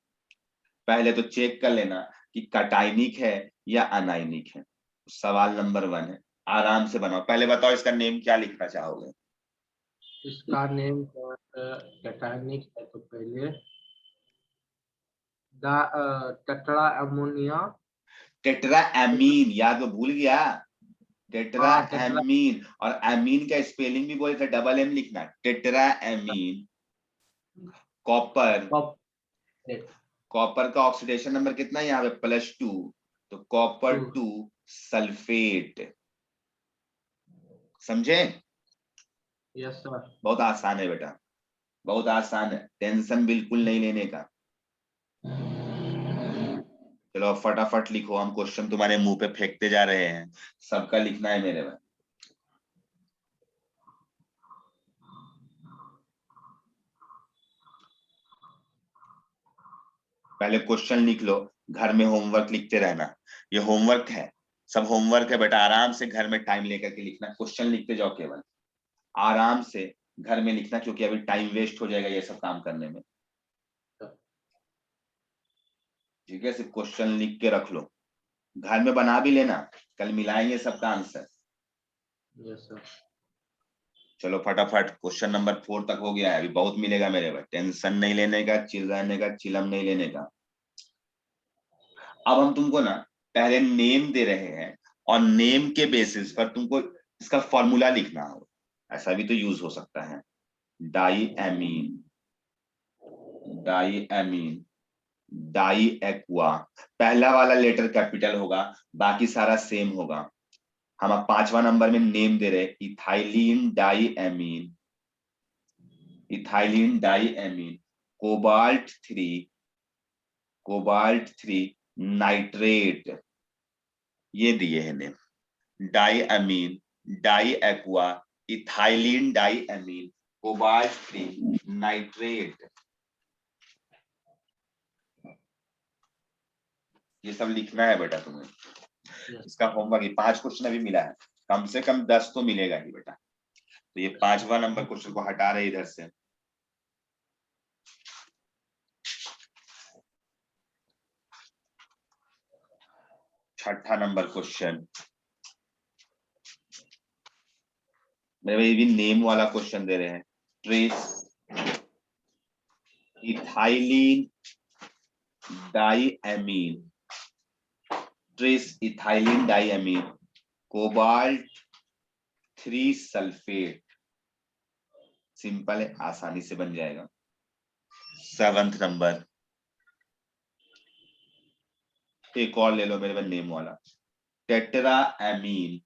पहले तो चेक कर लेना कि कटाइनिक है या अनाइनिक है, सवाल नंबर 1 है, आराम से बनाओ। पहले बताओ इसका नेम क्या लिखना चाहोगे? इसका नेम टाइटैनिक है, तो पहले टेट्रा अमोनिया। टेट्रा एमीन, याद वो भूल गया, टेट्रा हाँ, टेट्रा। एमीन। और एमीन का स्पेलिंग भी बोले थे, डबल एम लिखना, टेट्रा एमीन। कॉपर, कॉपर का ऑक्सीडेशन नंबर कितना है यहाँ पे? +2, तो कॉपर 2 सल्फेट। समझे? Yes sir. बहुत आसान है बेटा, बहुत आसान है, टेंशन बिल्कुल नहीं लेने का। चलो अब फटाफट लिखो, हम क्वेश्चन तुम्हारे मुंह पे फेंकते जा रहे हैं, सबका लिखना है मेरे में। पहले क्वेश्चन लिख लो, घर में होमवर्क लिखते रहना। ये होमवर्क है, सब होमवर्क है बेटा, आराम से घर में टाइम लेकर के लिखना, क्वेश्चन लिखते जाओ केवल, आराम से घर में लिखना, क्योंकि अभी टाइम वेस्ट हो जाएगा ये सब काम करने में। ठीक है, सिर्फ क्वेश्चन लिख के रख लो, घर में बना भी लेना, कल मिलाएंगे सबका आंसर। Yes sir. चलो फटाफट, क्वेश्चन नंबर 4 तक हो गया है, अभी बहुत मिलेगा मेरे भाई, टेंशन नहीं लेने का, चिल रहने का, चिलम नहीं लेने का। अब हम तुमको ना पहले नेम दे रहे हैं, और नेम के बेसिस पर तुमको इसका फॉर्मूला लिखना हो, ऐसा भी तो यूज हो सकता है। Di amine, di amine, di aqua, पहला वाला लेटर कैपिटल होगा, बाकी सारा सेम होगा। हम अब 5वां नंबर में नेम दे रहे, ethylene di amine, ethylene di amine, cobalt 3, cobalt 3 nitrate, ये दिए हैं name, di amine, di aqua, ethylene di amine, cobalt 3 nitrate, ये सब लिखना है बेटा तुम्हें। इसका होमवर्क, ये 5 क्वेश्चन अभी मिला है, कम से कम 10 तो मिलेगा ही बेटा। तो ये 5वां नंबर क्वेश्चन को हटा रहे इधर से। छठा नंबर क्वेश्चन, मेरे भाई भी नेम वाला क्वेश्चन दे रहे हैं। Tris ethylene di amine, tris ethylene di amine, cobalt 3 sulphate, simple है, आसानी से बन जाएगा। 7th नंबर, एक और ले लो मेरे पास नेम वाला, tetra amine,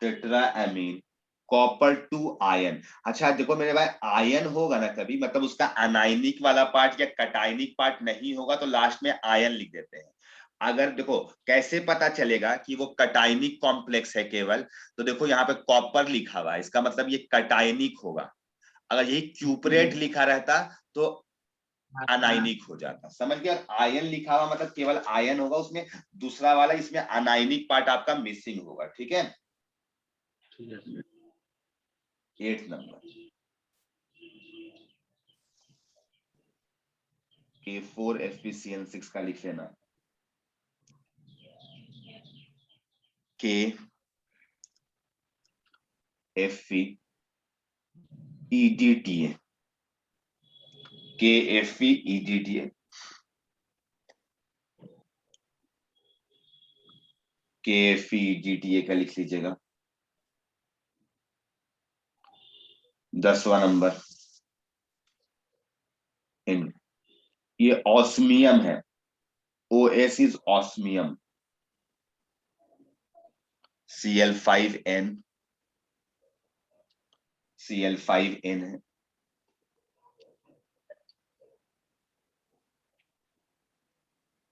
tetra amine, copper 2 ion. अच्छा देखो मेरे भाई, आयन होगा ना कभी, मतलब उसका अनायनिक वाला पार्ट या कटायनिक पार्ट नहीं होगा, तो लास्ट में आयन लिख देते हैं। अगर देखो कैसे पता चलेगा कि वो कटायनिक कॉम्प्लेक्स है केवल, तो देखो यहाँ पे कॉपर लिखा हुआ है, इसका मतलब ये कटायनिक होगा। अगर यही क्यूपरेट लिखा रहता तो अनायनिक हो जाता, समझ गया? आयन लिखा हुआ मतलब केवल आयन होगा, उसमें दूसरा वाला, इसमें अनायनिक पार्ट आपका मिसिंग होगा। ठीक है, 8th नंबर, K4FeCN6 का लिख लेना, KFeEDTA, KFeEDTA, KFeEDTA का लिख लीजिएगा। 10वां नंबर, ये ऑस्मियम है, OS is osmium, Cl5N, Cl5N है,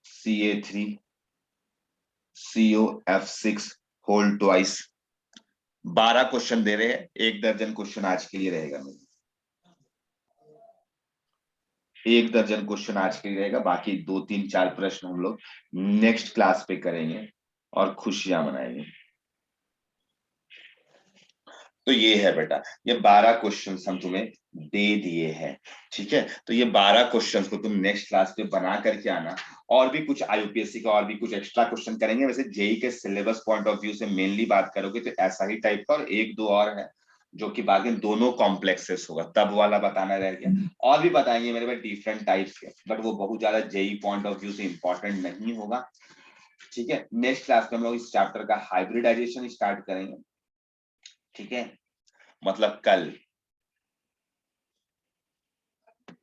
Ca3 COF6 whole twice. 12 question दे रहे हैं, 1 दर्जन क्वेश्चन आज के लिए रहेगा मेरे, 1 दर्जन क्वेश्चन आज के लिए रहेगा, बाकी 2 3 4 प्रश्न हम लोग नेक्स्ट क्लास पे करेंगे और खुशियां मनाएंगे। तो ये है बेटा, ये 12 क्वेश्चन हम तुम्हें दे दिए हैं। ठीक है, तो ये 12 क्वेश्चंस को तुम नेक्स्ट क्लास पे बना करके आना। और भी कुछ आईयूपीएससी का और भी कुछ एक्स्ट्रा क्वेश्चन करेंगे। वैसे जेई के सिलेबस पॉइंट ऑफ व्यू से मेनली बात करोगे तो ऐसा ही टाइप का, और एक दो और है जो कि बाकी दोनों कॉम्प्लेक्सेस होगा, तब वाला बताना रह गया। और भी बताएंगे मेरे पास डिफरेंट टाइप्स के, बट वो बहुत ज्यादा जेई पॉइंट ऑफ व्यू से इंपॉर्टेंट नहीं होगा। ठीक है, नेक्स्ट क्लास में हम लोग इस चैप्टर का हाइब्रिडाइजेशन स्टार्ट करेंगे। ठीक है, मतलब कल